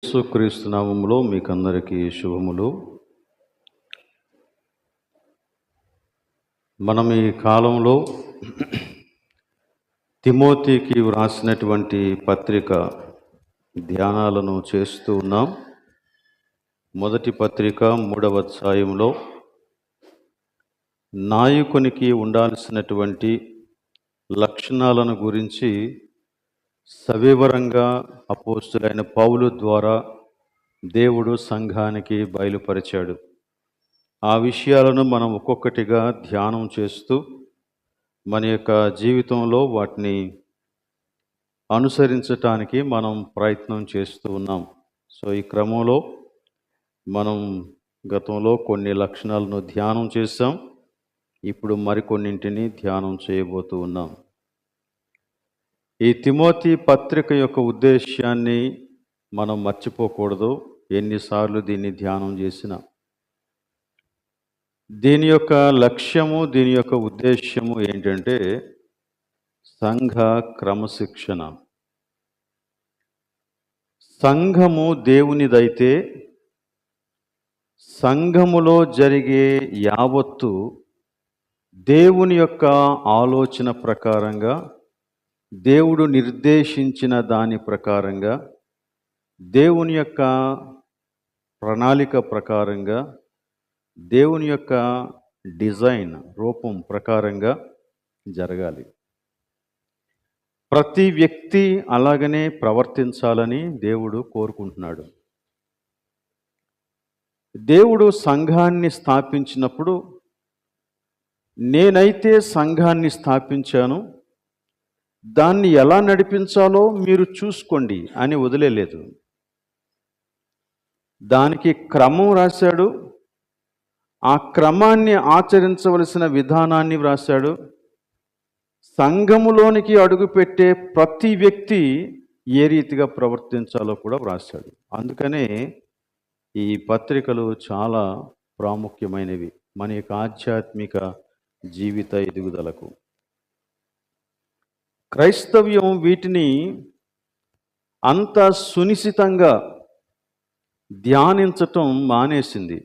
యేసుక్రీస్తు నామములో మీకందరికీ శుభములు. మనం ఈ కాలంలో తిమోతికి వ్రాసినటువంటి పత్రిక ధ్యానాలను చేస్తూ ఉన్నాం. మొదటి పత్రిక 3వ అధ్యాయంలో నాయకునికి ఉండాల్సినటువంటి లక్షణాలను గురించి సవివరంగా అపోస్తులైన పౌలు ద్వారా దేవుడు సంఘానికి బయలుపరిచాడు. ఆ విషయాలను మనం ఒక్కొక్కటిగా ధ్యానం చేస్తూ మన యొక్క జీవితంలో వాటిని అనుసరించటానికి మనం ప్రయత్నం చేస్తూ ఉన్నాం. సో ఈ క్రమంలో మనం గతంలో కొన్ని లక్షణాలను ధ్యానం చేసాం. ఇప్పుడు మరికొన్నింటిని ధ్యానం చేయబోతూ ఉన్నాం. ఈ తిమోతి పత్రిక యొక్క ఉద్దేశ్యాన్ని మనం మర్చిపోకూడదు. ఎన్నిసార్లు దీన్ని ధ్యానం చేసినా దీని యొక్క లక్ష్యము, దీని యొక్క ఉద్దేశ్యము ఏంటంటే సంఘ క్రమశిక్షణ. సంఘము దేవునిదైతే సంఘములో జరిగే యావత్తు దేవుని యొక్క ఆలోచన ప్రకారంగా, దేవుడు నిర్దేశించిన దాని ప్రకారంగా, దేవుని యొక్క ప్రణాళిక ప్రకారంగా, దేవుని యొక్క డిజైన్ రూపం ప్రకారంగా జరగాలి. ప్రతి వ్యక్తి అలాగనే ప్రవర్తించాలని దేవుడు కోరుకుంటున్నాడు. దేవుడు సంఘాన్ని స్థాపించినప్పుడు నేనైతే సంఘాన్ని స్థాపించాను, దాన్ని ఎలా నడిపించాలో మీరు చూసుకోండి అని వదిలేలేదు. దానికి క్రమం రాశాడు. ఆ క్రమాన్ని ఆచరించవలసిన విధానాన్ని వ్రాశాడు. సంఘములోనికి అడుగుపెట్టే ప్రతి వ్యక్తి ఏ రీతిగా ప్రవర్తించాలో కూడా వ్రాశాడు. అందుకనే ఈ పత్రికలు చాలా ప్రాముఖ్యమైనవి మన యొక్క ఆధ్యాత్మిక జీవిత ఎదుగుదలకు. క్రైస్తవ్యం వీటిని అంత సునిశితంగా ధ్యానించటం మానేసింది.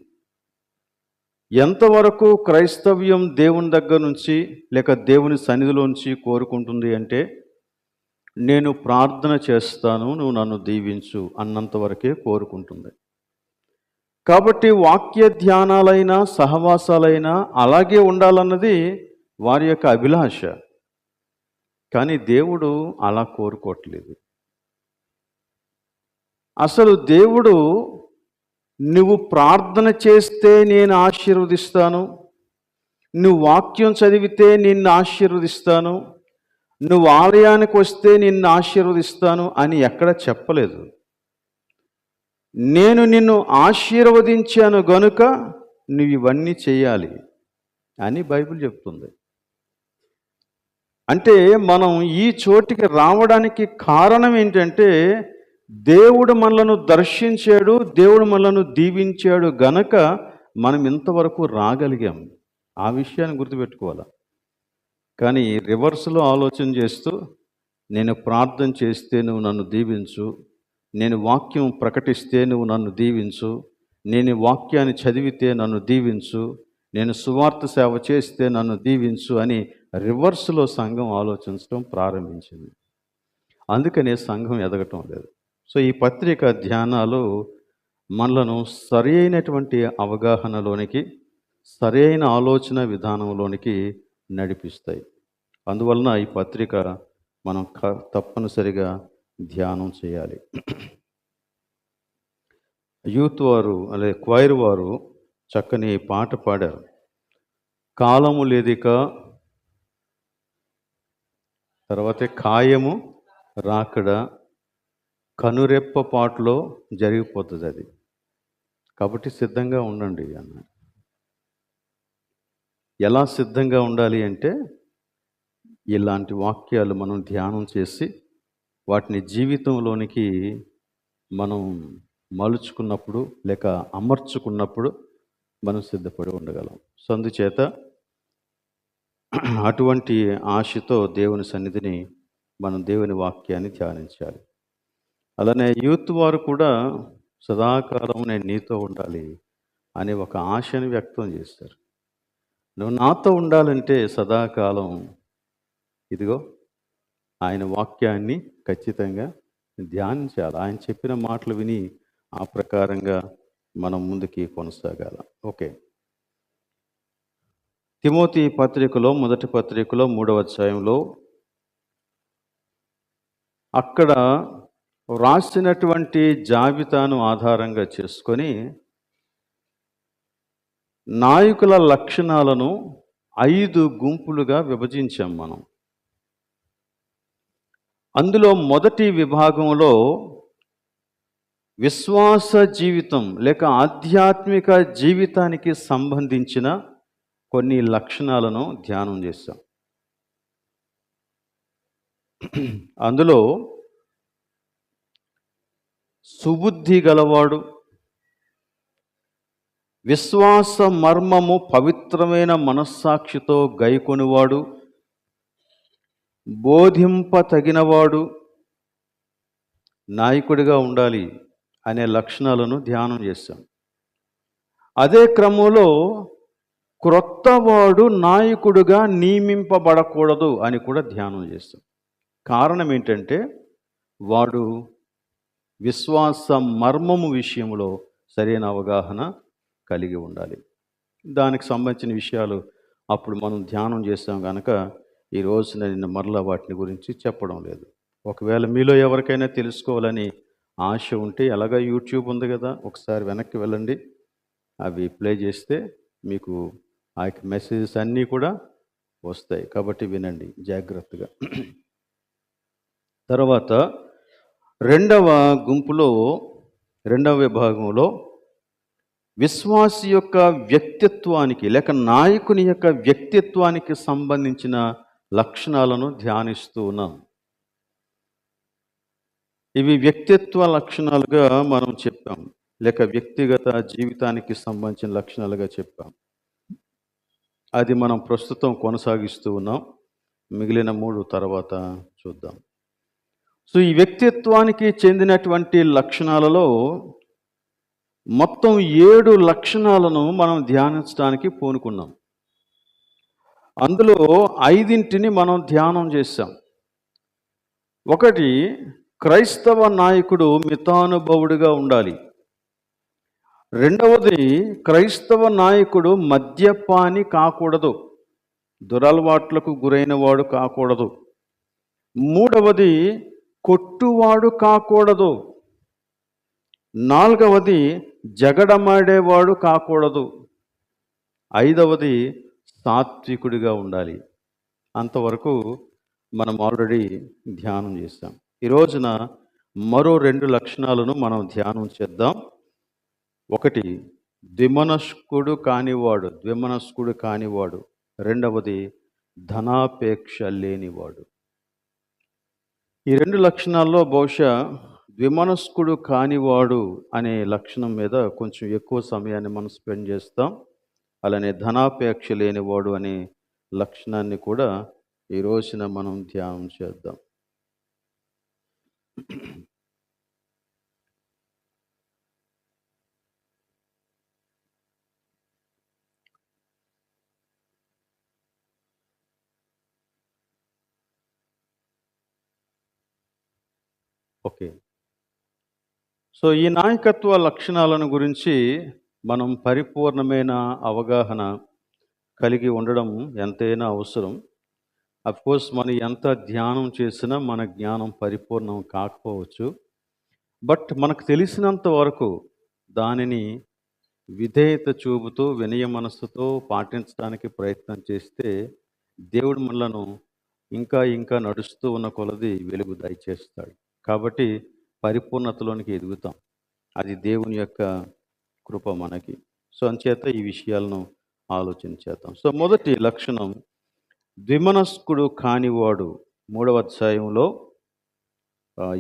ఎంతవరకు క్రైస్తవ్యం దేవుని దగ్గర నుంచి లేక దేవుని సన్నిధిలోంచి కోరుకుంటుంది అంటే, నేను ప్రార్థన చేస్తాను, నువ్వు నన్ను దీవించు అన్నంతవరకే కోరుకుంటుంది. కాబట్టి వాక్య ధ్యానాలైనా సహవాసాలైనా అలాగే ఉండాలన్నది వారి యొక్క అభిలాష. కానీ దేవుడు అలా కోరుకోవట్లేదు. అసలు దేవుడు నువ్వు ప్రార్థన చేస్తే నేను ఆశీర్వదిస్తాను, నువ్వు వాక్యం చదివితే నిన్ను ఆశీర్వదిస్తాను, నువ్వు ఆలయానికి వస్తే నిన్ను ఆశీర్వదిస్తాను అని ఎక్కడ చెప్పలేదు. నేను నిన్ను ఆశీర్వదించాను గనుక నువ్వు ఇవన్నీ చేయాలి అని బైబిల్ చెప్తుంది. అంటే మనం ఈ చోటికి రావడానికి కారణం ఏంటంటే, దేవుడు మనలను దర్శించాడు, దేవుడు మనలను దీవించాడు గనక మనం ఇంతవరకు రాగలిగాం. ఆ విషయాన్ని గుర్తుపెట్టుకోవాలి. కానీ రివర్స్లో ఆలోచన చేస్తూ, నేను ప్రార్థన చేస్తే నువ్వు నన్ను దీవించు, నేను వాక్యం ప్రకటిస్తే నువ్వు నన్ను దీవించు, నేను వాక్యాన్ని చదివితే నన్ను దీవించు, నేను సువార్త సేవ చేస్తే నన్ను దీవించు అని రివర్స్లో సంఘం ఆలోచించడం ప్రారంభించింది. అందుకనే సంఘం ఎదగటం లేదు. సో ఈ పత్రిక ధ్యానాలు మనలను సరి అయినటువంటి అవగాహనలోనికి, సరి అయిన ఆలోచన విధానంలోనికి నడిపిస్తాయి. అందువలన ఈ పత్రిక మనం తప్పనిసరిగా ధ్యానం చేయాలి. యూత్ వారు అలాగే క్వైర్ వారు చక్కని పాట పాడారు. కాలము లేదిక, తర్వాత ఖాయము రాకడ, కనురెప్ప పాటలో జరిగిపోతుంది అది. కాబట్టి సిద్ధంగా ఉండండి అన్నాడు. ఎలా సిద్ధంగా ఉండాలి అంటే, ఇలాంటి వాక్యాలు మనం ధ్యానం చేసి వాటిని జీవితంలోనికి మనం మలుచుకున్నప్పుడు లేక అమర్చుకున్నప్పుడు మనం సిద్ధపడి ఉండగలం. సో అందుచేత అటువంటి ఆశతో దేవుని సన్నిధిని మనం దేవుని వాక్యాన్ని ధ్యానించాలి. అలానే యూత్ వారు కూడా సదాకాలం నేను నీతో ఉండాలి అనే ఒక ఆశని వ్యక్తం చేశారు. నువ్వు నాతో ఉండాలంటే సదాకాలం ఇదిగో ఆయన వాక్యాన్ని ఖచ్చితంగా ధ్యానించాలి. ఆయన చెప్పిన మాటలు విని ఆ ప్రకారంగా మనం ముందుకి కొనసాగాల. ఓకే, తిమోతి పత్రికలో, మొదటి పత్రికలో 3వ అధ్యాయంలో అక్కడ వ్రాసినటువంటి జాబితాను ఆధారంగా చేసుకొని నాయకుల లక్షణాలను 5 గుంపులుగా విభజించాం మనం. అందులో మొదటి విభాగంలో విశ్వాస జీవితం లేక ఆధ్యాత్మిక జీవితానికి సంబంధించిన కొన్ని లక్షణాలను ధ్యానం చేశాం. అందులో సుబుద్ధి గలవాడు, విశ్వాస మర్మము పవిత్రమైన మనస్సాక్షితో గైకొనివాడు, బోధింపతగినవాడు నాయకుడిగా ఉండాలి అనే లక్షణాలను ధ్యానం చేశాం. అదే క్రమంలో క్రొత్తవాడు నాయకుడిగా నియమింపబడకూడదు అని కూడా ధ్యానం చేశాం. కారణం ఏంటంటే వాడు విశ్వాస మర్మము విషయంలో సరైన అవగాహన కలిగి ఉండాలి. దానికి సంబంధించిన విషయాలు అప్పుడు మనం ధ్యానం చేసాం కనుక ఈ రోజున నేను మరలా వాటిని గురించి చెప్పడం లేదు. ఒకవేళ మీలో ఎవరికైనా తెలుసుకోవాలని ఆశ ఉంటే ఎలాగా యూట్యూబ్ ఉంది కదా, ఒకసారి వెనక్కి వెళ్ళండి, అవి ప్లే చేస్తే మీకు ఆ మెసేజెస్ అన్నీ కూడా వస్తాయి. కాబట్టి వినండి జాగ్రత్తగా. తర్వాత రెండవ గుంపులో, రెండవ విభాగంలో విశ్వాసి యొక్క వ్యక్తిత్వానికి లేక నాయకుని యొక్క వ్యక్తిత్వానికి సంబంధించిన లక్షణాలను ధ్యానిస్తూ ఉన్నాం. ఇవి వ్యక్తిత్వ లక్షణాలుగా మనం చెప్పాం, లేక వ్యక్తిగత జీవితానికి సంబంధించిన లక్షణాలుగా చెప్పాం. అది మనం ప్రస్తుతం కొనసాగిస్తూ ఉన్నాం. మిగిలిన 3 తర్వాత చూద్దాం. సో ఈ వ్యక్తిత్వానికి చెందినటువంటి లక్షణాలలో మొత్తం 7 లక్షణాలను మనం ధ్యానించడానికి పూనుకున్నాం. అందులో 5 మనం ధ్యానం చేశాం. ఒకటి, క్రైస్తవ నాయకుడు మితానుభవుడిగా ఉండాలి. రెండవది, క్రైస్తవ నాయకుడు మద్యపాని కాకూడదు, దురలవాట్లకు గురైన వాడు కాకూడదు. మూడవది, కొట్టువాడు కాకూడదు. నాలుగవది, జగడమాడేవాడు కాకూడదు. ఐదవది, సాత్వికుడిగా ఉండాలి. అంతవరకు మనం ఆల్రెడీ ధ్యానం చేస్తాం. ఈ రోజున మరో 2 లక్షణాలను మనం ధ్యానం చేద్దాం. ఒకటి, ద్విమనస్కుడు కానివాడు. రెండవది, ధనాపేక్ష లేనివాడు. ఈ 2 లక్షణాల్లో బహుశా ద్విమనస్కుడు కానివాడు అనే లక్షణం మీద కొంచెం ఎక్కువ సమయాన్ని మనం స్పెండ్ చేస్తాం. అలానే ధనాపేక్ష లేనివాడు అనే లక్షణాన్ని కూడా ఈ రోజున మనం ధ్యానం చేద్దాం. ఓకే, సో ఈ నాయకత్వ లక్షణాలను గురించి మనం పరిపూర్ణమైన అవగాహన కలిగి ఉండడం ఎంతైనా అవసరం. అఫ్కోర్స్ మనం ఎంత ధ్యానం చేసినా మన జ్ఞానం పరిపూర్ణం కాకపోవచ్చు. బట్ మనకు తెలిసినంత వరకు దానిని విధేయత చూపుతూ వినయ మనస్సుతో పాటించడానికి ప్రయత్నం చేస్తే దేవుడు మనలను ఇంకా ఇంకా నడుస్తూ ఉన్న కొలది వెలుగు దయచేస్తాడు. కాబట్టి పరిపూర్ణతలోనికి ఎదుగుతాం. అది దేవుని యొక్క కృప మనకి. సో అంచేత ఈ విషయాలను ఆలోచించేద్దాం. సో మొదటి లక్షణం, ద్విమనస్కుడు కానివాడు. 3వ అధ్యాయంలో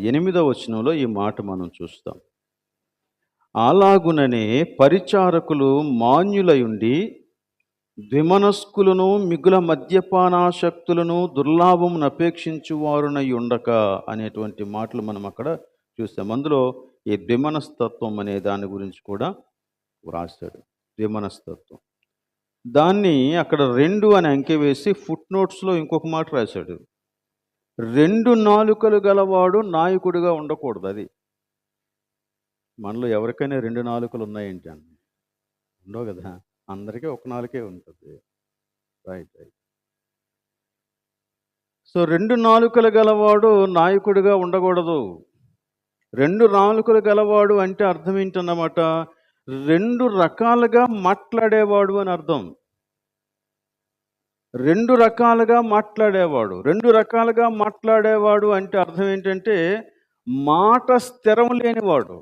8వ వచనంలో ఈ మాట మనం చూస్తాం. అలాగుననే పరిచారకులు మాన్యులయుండి ద్విమనస్కులను మిగుల మద్యపానాశక్తులను దుర్లాభమును అపేక్షించువారునై ఉండక అనేటువంటి మాటలు మనం అక్కడ చూసాం. అందులో ఈ ద్విమనస్తత్వం అనే దాని గురించి కూడా వ్రాసాడు. ద్విమనస్తత్వం. దాన్ని అక్కడ 2 అని అంకె వేసి ఫుట్ నోట్స్‌లో ఇంకొక మాట రాశాడు. 2 నాలుకలు గలవాడు నాయకుడిగా ఉండకూడదు అది. మనలో ఎవరికైనా 2 నాలుకలు ఉన్నాయేంటి అండి? ఉండవు కదా! అందరికీ ఒక నాలుకే ఉంటుంది. రైట్. సో 2 నాలుకలు గలవాడు నాయకుడిగా ఉండకూడదు. 2 నాలుకలు గలవాడు అంటే అర్థం ఏంటన్నమాట? 2 రకాలుగా మాట్లాడేవాడు అని అర్థం. 2 రకాలుగా మాట్లాడేవాడు. 2 రకాలుగా మాట్లాడేవాడు అంటే అర్థం ఏంటంటే, మాట స్థిరం లేనివాడు.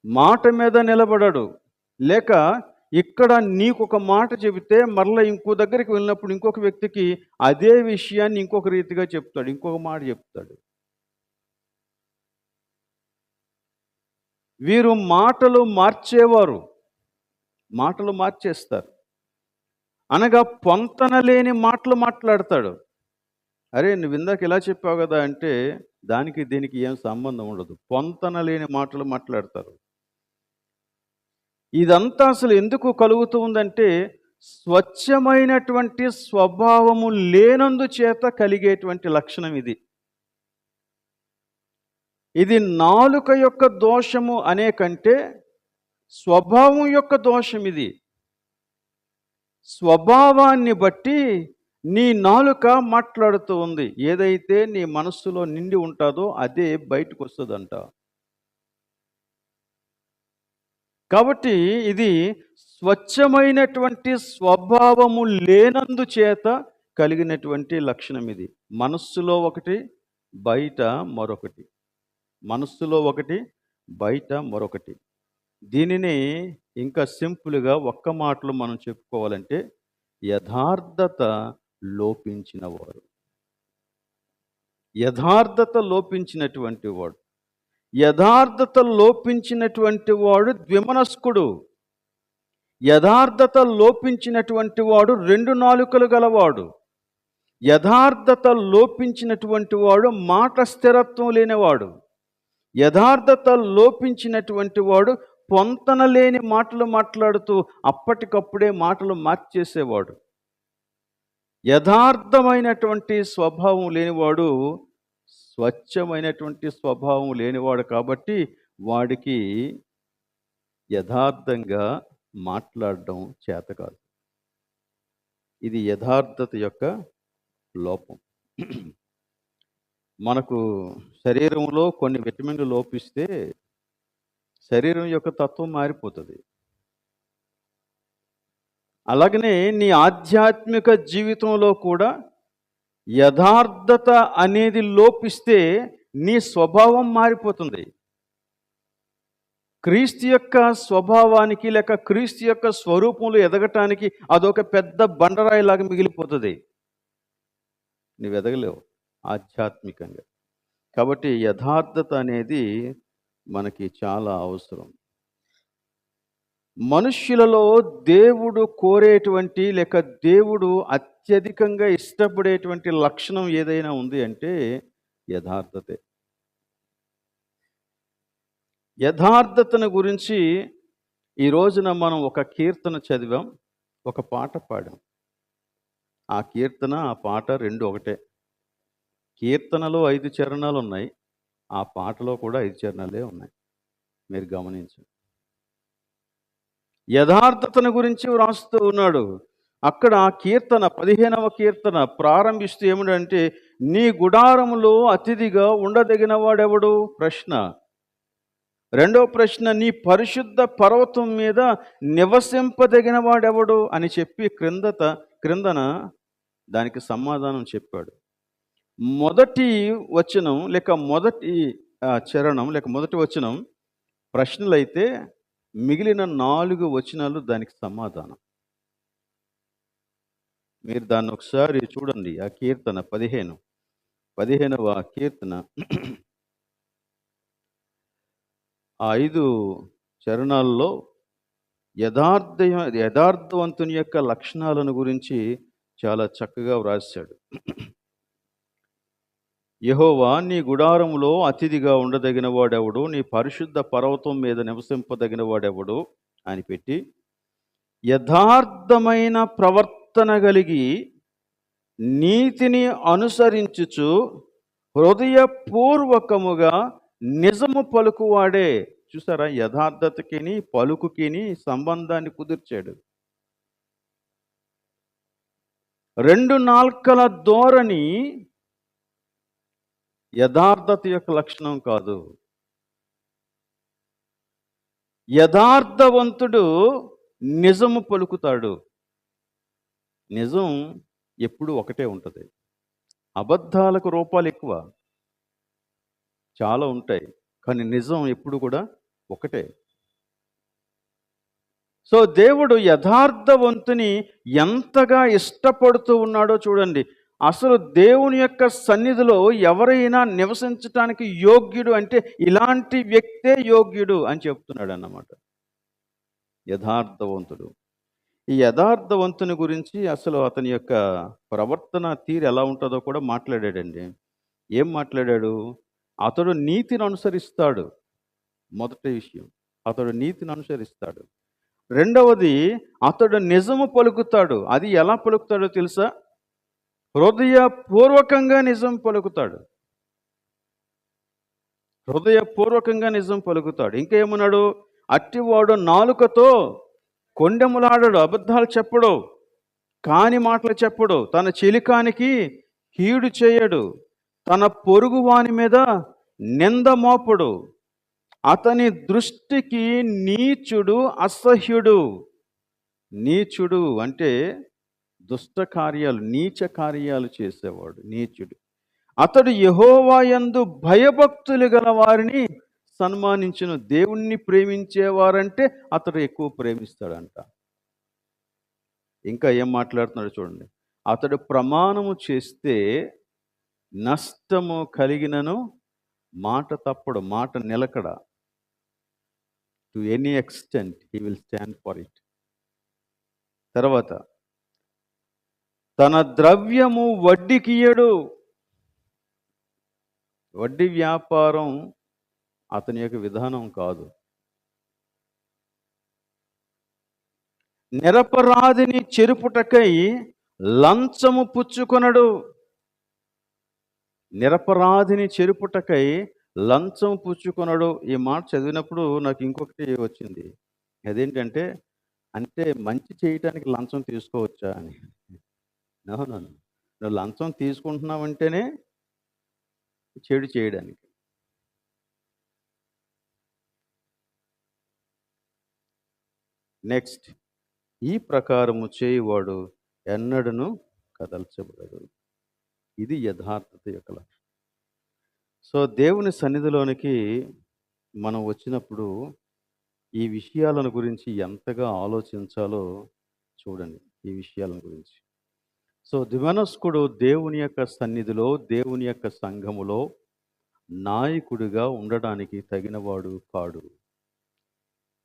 మాట మీద నిలబడడు. లేక ఇక్కడ నీకొక మాట చెబితే మరలా ఇంకో దగ్గరికి వెళ్ళినప్పుడు ఇంకొక వ్యక్తికి అదే విషయాన్ని ఇంకొక రీతిగా చెప్తాడు. ఇంకొక మాట చెప్తాడు. వీరు మాటలు మార్చేవారు. మాటలు మార్చేస్తారు. అనగా పొంతన లేని మాటలు మాట్లాడతాడు. అరే నువ్వు ఇందాక ఇలా చెప్పావు కదా అంటే దానికి దీనికి ఏం సంబంధం ఉండదు. పొంతన లేని మాటలు మాట్లాడతారు. ఇదంతా అసలు ఎందుకు కలుగుతూ ఉందంటే స్వచ్ఛమైనటువంటి స్వభావము లేనందుచేత కలిగేటువంటి లక్షణం ఇది. ఇది నాలుక యొక్క దోషము అనే కంటే స్వభావం యొక్క దోషం ఇది. స్వభావాన్ని బట్టి నీ నాలుక మాట్లాడుతూ ఉంది. ఏదైతే నీ మనస్సులో నిండి ఉంటుందో అదే బయటకు వస్తుందంట. కాబట్టి ఇది స్వచ్ఛమైనటువంటి స్వభావము లేనందుచేత కలిగినటువంటి లక్షణం ఇది. మనస్సులో ఒకటి, బయట మరొకటి. మనస్సులో ఒకటి, బయట మరొకటి. దీనిని ఇంకా సింపుల్గా ఒక్క మాటలో మనం చెప్పుకోవాలంటే యథార్థత లోపించినవాడు. యథార్థత లోపించినటువంటి వాడు. యథార్థత లోపించినటువంటి వాడు ద్విమనస్కుడు. యథార్థత లోపించినటువంటి వాడు 2 నాలుకలు గలవాడు. యథార్థత లోపించినటువంటి వాడు మాట స్థిరత్వం లేనివాడు. యథార్థత లోపించినటువంటి వాడు పొంతన లేని మాటలు మాట్లాడుతూ అప్పటికప్పుడే మాటలు మార్చేసేవాడు. యథార్థమైనటువంటి స్వభావం లేనివాడు స్వచ్ఛమైనటువంటి స్వభావం లేనివాడు కాబట్టి వాడికి యథార్థంగా మాట్లాడడం చేత కాదు. ఇది యథార్థత యొక్క లోపం. మనకు శరీరంలో కొన్ని విటమిన్లు లోపిస్తే శరీరం యొక్క తత్వం మారిపోతుంది. అలాగనే నీ ఆధ్యాత్మిక జీవితంలో కూడా యథార్థత అనేది లోపిస్తే నీ స్వభావం మారిపోతుంది. క్రీస్తు యొక్క స్వభావానికి లేక క్రీస్తు యొక్క స్వరూపంలో ఎదగటానికి అదొక పెద్ద బండరాయిలాగా మిగిలిపోతుంది. నువ్వు ఎదగలేవు ఆధ్యాత్మికంగా. కాబట్టి యథార్థత అనేది మనకి చాలా అవసరం. మనుష్యులలో దేవుడు కోరేటువంటి లేక దేవుడు అత్యధికంగా ఇష్టపడేటువంటి లక్షణం ఏదైనా ఉంది అంటే యథార్థతే. యథార్థతను గురించి ఈ రోజున మనం ఒక కీర్తన చదివాం, ఒక పాట పాడాం. ఆ కీర్తన ఆ పాట 2 ఒకటే. కీర్తనలో 5 చరణాలు ఉన్నాయి, ఆ పాటలో కూడా 5 చరణాలే ఉన్నాయి. మీరు గమనించండి. యథార్థతను గురించి వ్రాస్తూ ఉన్నాడు. అక్కడ కీర్తన 15వ కీర్తన ప్రారంభిస్తూ ఏమిటంటే నీ గుడారములో అతిథిగా ఉండదగిన వాడెవడు? ప్రశ్న. రెండవ ప్రశ్న, నీ పరిశుద్ధ పర్వతం మీద నివసింపదగిన వాడెవడు అని చెప్పి క్రిందన దానికి సమాధానం చెప్పాడు. మొదటి వచనం లేక మొదటి చరణం లేక మొదటి వచనం ప్రశ్నలైతే మిగిలిన 4 వచనాలు దానికి సమాధానం. మీరు దాన్ని ఒకసారి చూడండి. ఆ కీర్తన 15వ కీర్తన ఆ 5 చరణాల్లో యథార్థవంతుని యొక్క లక్షణాలను గురించి చాలా చక్కగా వ్రాశాడు. యెహోవా నీ గుడారములో అతిథిగా ఉండదగిన వాడెవడు, నీ పరిశుద్ధ పర్వతం మీద నివసింపదగిన వాడెవడు అని పెట్టి, యథార్థమైన ప్రవర్తన కలిగి నీతిని అనుసరించుచు హృదయపూర్వకముగా నిజము పలుకువాడే. చూసారా, యథార్థతకిని పలుకుకిని సంబంధాన్ని కుదిర్చాడు. రెండు నాల్కల ధోరణి యథార్థత యొక్క లక్షణం కాదు. యథార్థవంతుడు నిజము పలుకుతాడు. నిజం ఎప్పుడు ఒకటే ఉంటుంది. అబద్ధాలకు రూపాలు ఎక్కువ, చాలా ఉంటాయి, కానీ నిజం ఎప్పుడు కూడా ఒకటే. సో దేవుడు యథార్థవంతుని ఎంతగా ఇష్టపడుతూ ఉన్నాడో చూడండి. అసలు దేవుని యొక్క సన్నిధిలో ఎవరైనా నివసించటానికి యోగ్యుడు అంటే ఇలాంటి వ్యక్తే యోగ్యుడు అని చెప్తున్నాడు అన్నమాట. యథార్థవంతుడు. ఈ యథార్థవంతుని గురించి అసలు అతని యొక్క ప్రవర్తన తీరు ఎలా ఉంటుందో కూడా మాట్లాడాడండి. ఏం మాట్లాడాడు? అతడు నీతిని అనుసరిస్తాడు. మొదటి విషయం, అతడు నీతిని అనుసరిస్తాడు. రెండవది, అతడు నిజము పలుకుతాడు. అది ఎలా పలుకుతాడో తెలుసా? హృదయపూర్వకంగా నిజం పలుకుతాడు. హృదయపూర్వకంగా నిజం పలుకుతాడు. ఇంకేమన్నాడు? అట్టివాడు నాలుకతో కొండెములాడడు, అబద్ధాలు చెప్పడు, కాని మాటలు చెప్పడు, తన చెలికానికి కీడు చేయడు, తన పొరుగు వాని మీద నింద మోపడు, అతని దృష్టికి నీచుడు అసహ్యుడు. నీచుడు అంటే దుష్ట కార్యాలు, నీచ కార్యాలు చేసేవాడు నీచుడు. అతడు యెహోవా యందు భయభక్తులు గల వారిని సన్మానించును. దేవుణ్ణి ప్రేమించేవారంటే అతడు ఎక్కువ ప్రేమిస్తాడంట. ఇంకా ఏం మాట్లాడుతున్నాడు చూడండి. అతడు ప్రమాణము చేస్తే నష్టము కలిగినను మాట తప్పడు, మాట నిలకడ. To any extent he will stand for it. తర్వాత, తన ద్రవ్యము వడ్డీకియ్యడు. వడ్డీ వ్యాపారం అతని యొక్క విధానం కాదు. నిరపరాధిని చెరుపుటకై లంచము పుచ్చుకొనడు. నిరపరాధిని చెరుపుటకై లంచం పుచ్చుకొనడు. ఈ మాట చదివినప్పుడు నాకు ఇంకొకటి వచ్చింది. అదేంటంటే, అంటే మంచి చేయటానికి లంచం తీసుకోవచ్చా అని. నువ్వు లంచం తీసుకుంటున్నావంటేనే చెడు చేయడానికి. నెక్స్ట్, ఈ ప్రకారము చేయువాడు ఎన్నడను కదల్చబడడు. ఇది యథార్థత యొక్క లక్షణం. సో దేవుని సన్నిధిలోనికి మనం వచ్చినప్పుడు ఈ విషయాలను గురించి ఎంతగా ఆలోచించాలో చూడండి. ఈ విషయాలను గురించి. సో దివనస్కుడు దేవుని యొక్క సన్నిధిలో, దేవుని యొక్క సంఘములో నాయకుడిగా ఉండడానికి తగినవాడు కాడు.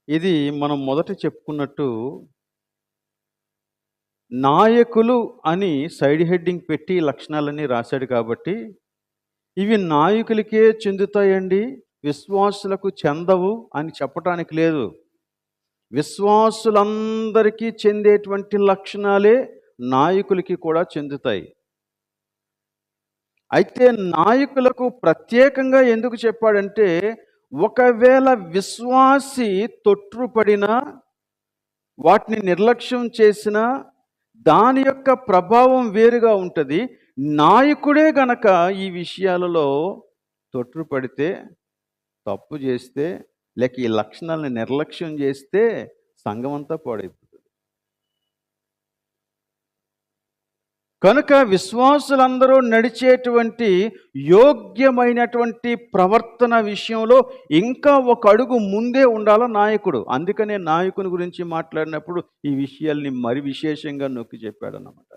ఇది మనం మొదట చెప్పుకున్నట్టు నాయకులు అని సైడ్ హెడ్డింగ్ పెట్టి లక్షణాలన్నీ రాశాడు కాబట్టి ఇవి నాయకులకే చెందుతాయండి, విశ్వాసులకు చెందవు అని చెప్పటానికి లేదు. విశ్వాసులందరికీ చెందేటువంటి లక్షణాలే నాయకులకి కూడా చెందుతాయి. అయితే నాయకులకు ప్రత్యేకంగా ఎందుకు చెప్పాడంటే, ఒకవేళ విశ్వాసి తొట్రుపడినా, వాటిని నిర్లక్ష్యం చేసినా దాని యొక్క ప్రభావం వేరుగా ఉంటుంది. నాయకుడే గనక ఈ విషయాలలో తొట్రుపడితే, తప్పు చేస్తే, లేక ఈ లక్షణాలను నిర్లక్ష్యం చేస్తే సంఘం అంతా పాడైపోతుంది. కనుక విశ్వాసులందరూ నడిచేటువంటి యోగ్యమైనటువంటి ప్రవర్తన విషయంలో ఇంకా ఒక అడుగు ముందే ఉండాల నాయకుడు. అందుకనే నాయకుని గురించి మాట్లాడినప్పుడు ఈ విషయాల్ని మరి విశేషంగా నొక్కి చెప్పాడన్నమాట.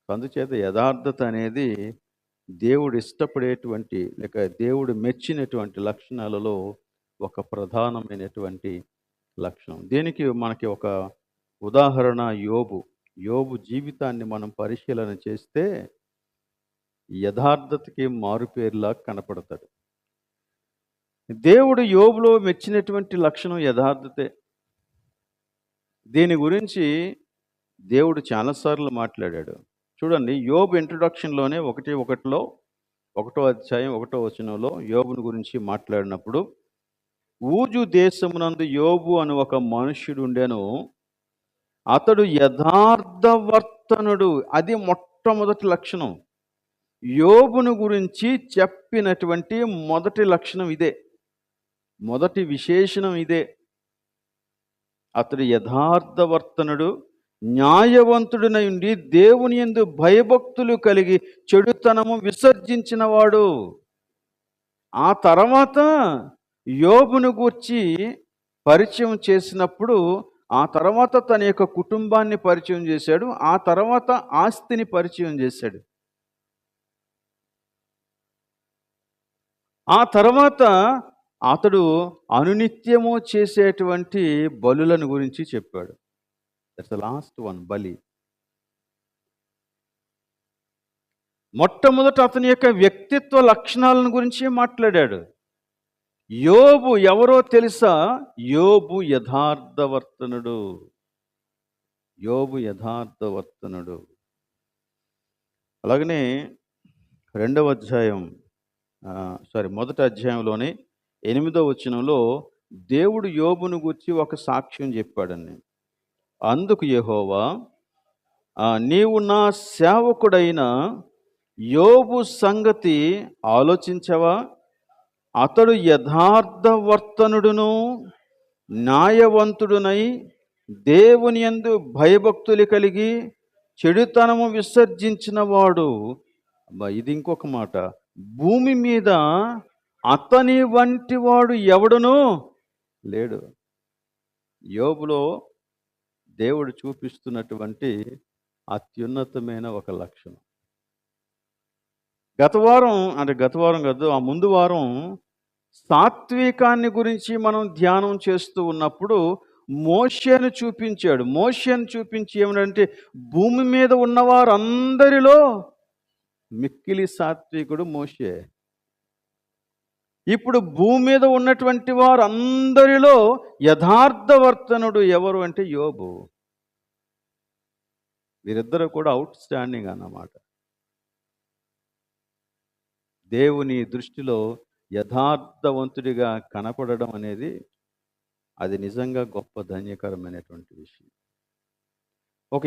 అందుచేత యథార్థత అనేది దేవుడు ఇష్టపడేటువంటి లేక దేవుడు మెచ్చినటువంటి లక్షణాలలో ఒక ప్రధానమైనటువంటి లక్షణం. దీనికి మనకి ఒక ఉదాహరణ యోబు జీవితాన్ని మనం పరిశీలన చేస్తే, యథార్థతకి మారుపేరులా కనపడతాడు. దేవుడు యోబులో మెచ్చినటువంటి లక్షణం యథార్థతే. దీని గురించి దేవుడు చాలాసార్లు మాట్లాడాడు. చూడండి, యోబు ఇంట్రొడక్షన్‌లోనే 1:1లో 1వ అధ్యాయం 1వ వచనంలో యోబుని గురించి మాట్లాడినప్పుడు, ఊజు దేశమునందు యోబు అని ఒక మనుష్యుడుండెను. అతడు యథార్థవర్తనుడు. అది మొట్టమొదటి లక్షణం. యోబును గురించి చెప్పినటువంటి మొదటి లక్షణం ఇదే. మొదటి విశేషణం ఇదే. అతడు యథార్థవర్తనుడు, న్యాయవంతుడినై ఉండి దేవుని యందు భయభక్తులు కలిగి చెడుతనము విసర్జించినవాడు. ఆ తర్వాత యోబును గూర్చి పరిచయం చేసినప్పుడు, ఆ తర్వాత తన యొక్క కుటుంబాన్ని పరిచయం చేశాడు. ఆ తర్వాత ఆస్తిని పరిచయం చేశాడు. ఆ తర్వాత అతడు అనునిత్యము చేసేటువంటి బలులను గురించి చెప్పాడు. దట్స్ ద లాస్ట్ వన్, బలి. మొట్టమొదట అతని యొక్క వ్యక్తిత్వ లక్షణాలను గురించి మాట్లాడాడు. యోబు ఎవరో తెలుసా? యోబు యథార్థవర్తనుడు. యోబు యథార్థవర్తనుడు. అలాగనే మొదటి అధ్యాయంలోనే 8వ వచనంలో దేవుడు యోబును గూర్చి ఒక సాక్ష్యం చెప్పాడని. అందుకు యెహోవా, నీవు నా సేవకుడైన యోబు సంగతి ఆలోచించవా? అతడు యథార్థవర్తనుడును న్యాయవంతుడునై దేవుని యందు భయభక్తులు కలిగి చెడుతనము విసర్జించిన వాడు. ఇది ఇంకొక మాట, భూమి మీద అతని వంటి వాడు ఎవడునూ లేడు. యోబులో దేవుడు చూపిస్తున్నటువంటి అత్యున్నతమైన ఒక లక్షణం. గత వారం కాదు, ఆ ముందు వారం సాత్వికాన్ని గురించి మనం ధ్యానం చేస్తూ ఉన్నప్పుడు మోషేను చూపించాడు. మోషేను చూపించి ఏమిటంటే, భూమి మీద ఉన్నవారందరిలో మిక్కిలి సాత్వికుడు మోషే. ఇప్పుడు భూమి మీద ఉన్నటువంటి వారందరిలో యథార్థవర్తనుడు ఎవరు అంటే యోబు. వీరిద్దరూ కూడా అవుట్ స్టాండింగ్ అన్నమాట. దేవుని దృష్టిలో యథార్థవంతుడిగా కనపడడం అనేది అది నిజంగా గొప్ప ధన్యకరమైనటువంటి విషయం.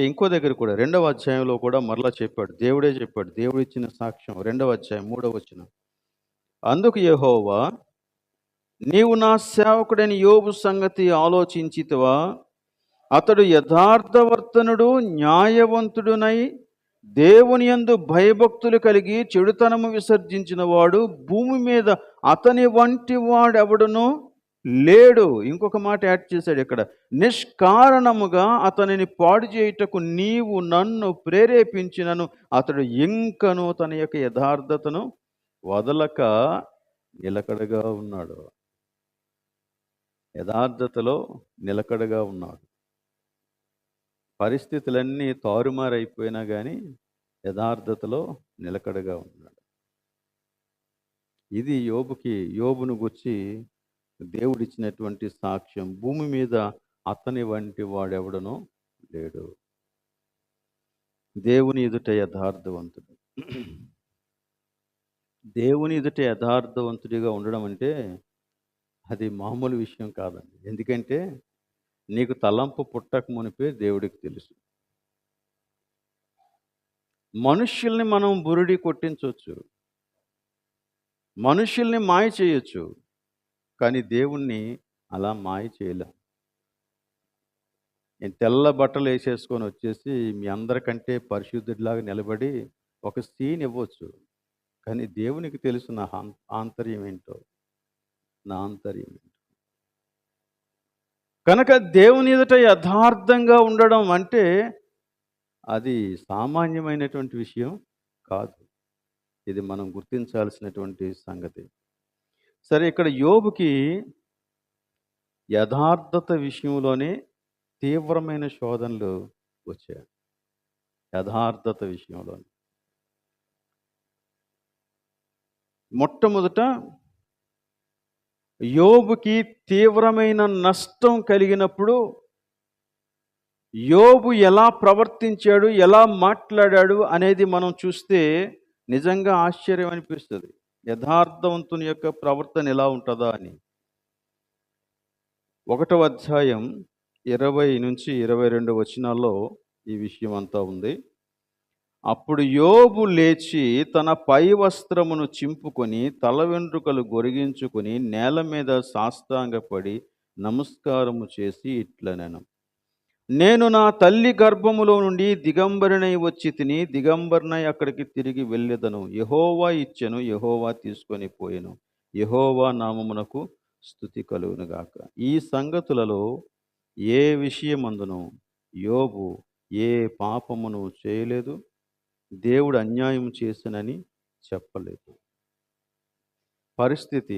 ఇంకో దగ్గర కూడా 2వ అధ్యాయంలో కూడా మరలా చెప్పాడు. దేవుడే చెప్పాడు. దేవుడు ఇచ్చిన సాక్ష్యం 2వ అధ్యాయం 3వ వచనం. అందుకు యెహోవా, నీవు నా సేవకుడైన యోబు సంగతి ఆలోచించితివా? అతడు యథార్థవర్తనుడు న్యాయవంతుడునై దేవుని యందు భయభక్తులు కలిగి చెడుతనము విసర్జించిన వాడు. భూమి మీద అతని వంటి వాడెవడునూ లేడు. ఇంకొక మాట యాడ్ చేశాడు ఇక్కడ, నిష్కారణముగా అతనిని పాడు చేయుటకు నీవు నన్ను ప్రేరేపించినను అతడు ఇంకను తన యొక్క యథార్థతను వదలక నిలకడగా ఉన్నాడు. యథార్థతలో నిలకడగా ఉన్నాడు. పరిస్థితులన్నీ తారుమారైపోయినా కానీ యథార్థతలో నిలకడగా ఉన్నాడు. ఇది యోబును గురించి దేవుడిచ్చినటువంటి సాక్ష్యం. భూమి మీద అతని వంటి వాడెవడనో లేడు. దేవుని ఎదుట యథార్థవంతుడు. దేవుని ఎదుట యథార్థవంతుడిగా ఉండడం అంటే అది మామూలు విషయం కాదండి. ఎందుకంటే నీకు తలంపు పుట్టక మునిపే దేవుడికి తెలుసు. మనుష్యుల్ని మనం బురిడి కొట్టించవచ్చు, మనుష్యుల్ని మాయ చేయొచ్చు, కానీ దేవుణ్ణి అలా మాయ చేయలేం. నేను తెల్ల బట్టలు వేసేసుకొని వచ్చేసి మీ అందరికంటే పరిశుద్ధుడిలాగా నిలబడి ఒక సీన్ ఇవ్వచ్చు, కానీ దేవునికి తెలుసు నా ఆంతర్యం ఏంటో, నా ఆంతర్యం ఏంటో. కనుక దేవుని ఎదుట యథార్థంగా ఉండడం అంటే అది సామాన్యమైనటువంటి విషయం కాదు. ఇది మనం గుర్తించాల్సినటువంటి సంగతి. సరే, ఇక్కడ యోబుకి యథార్థత విషయంలోనే తీవ్రమైన శోధనలు వచ్చాయి. యథార్థత విషయంలోనే మొట్టమొదట యోబుకి తీవ్రమైన నష్టం కలిగినప్పుడు యోబు ఎలా ప్రవర్తించాడు, ఎలా మాట్లాడాడు అనేది మనం చూస్తే నిజంగా ఆశ్చర్యం అనిపిస్తుంది. యథార్థవంతుని యొక్క ప్రవర్తన ఎలా ఉంటుందా అని. 1వ అధ్యాయం 20 నుంచి 22 వచనాల్లో ఈ విషయం అంతా ఉంది. అప్పుడు యోబు లేచి తన పై వస్త్రమును చింపుకొని తల వెంట్రుకలు గొరిగించుకొని నేల మీద సాష్టాంగపడి నమస్కారము చేసి ఇట్లనెను: నేను నా తల్లి గర్భములో నుండి దిగంబరినై వచ్చి తిని దిగంబరినై అక్కడికి తిరిగి వెళ్ళెదను. యెహోవా ఇచ్చెను, యెహోవా తీసుకొని పోయెను. యెహోవా నామమునకు స్తుతి కలుగునుగాక. ఈ సంగతులలో ఏ విషయమందును యోబు ఏ పాపమును చేయలేదు, దేవుడు అన్యాయం చేసినని చెప్పలేదు. పరిస్థితి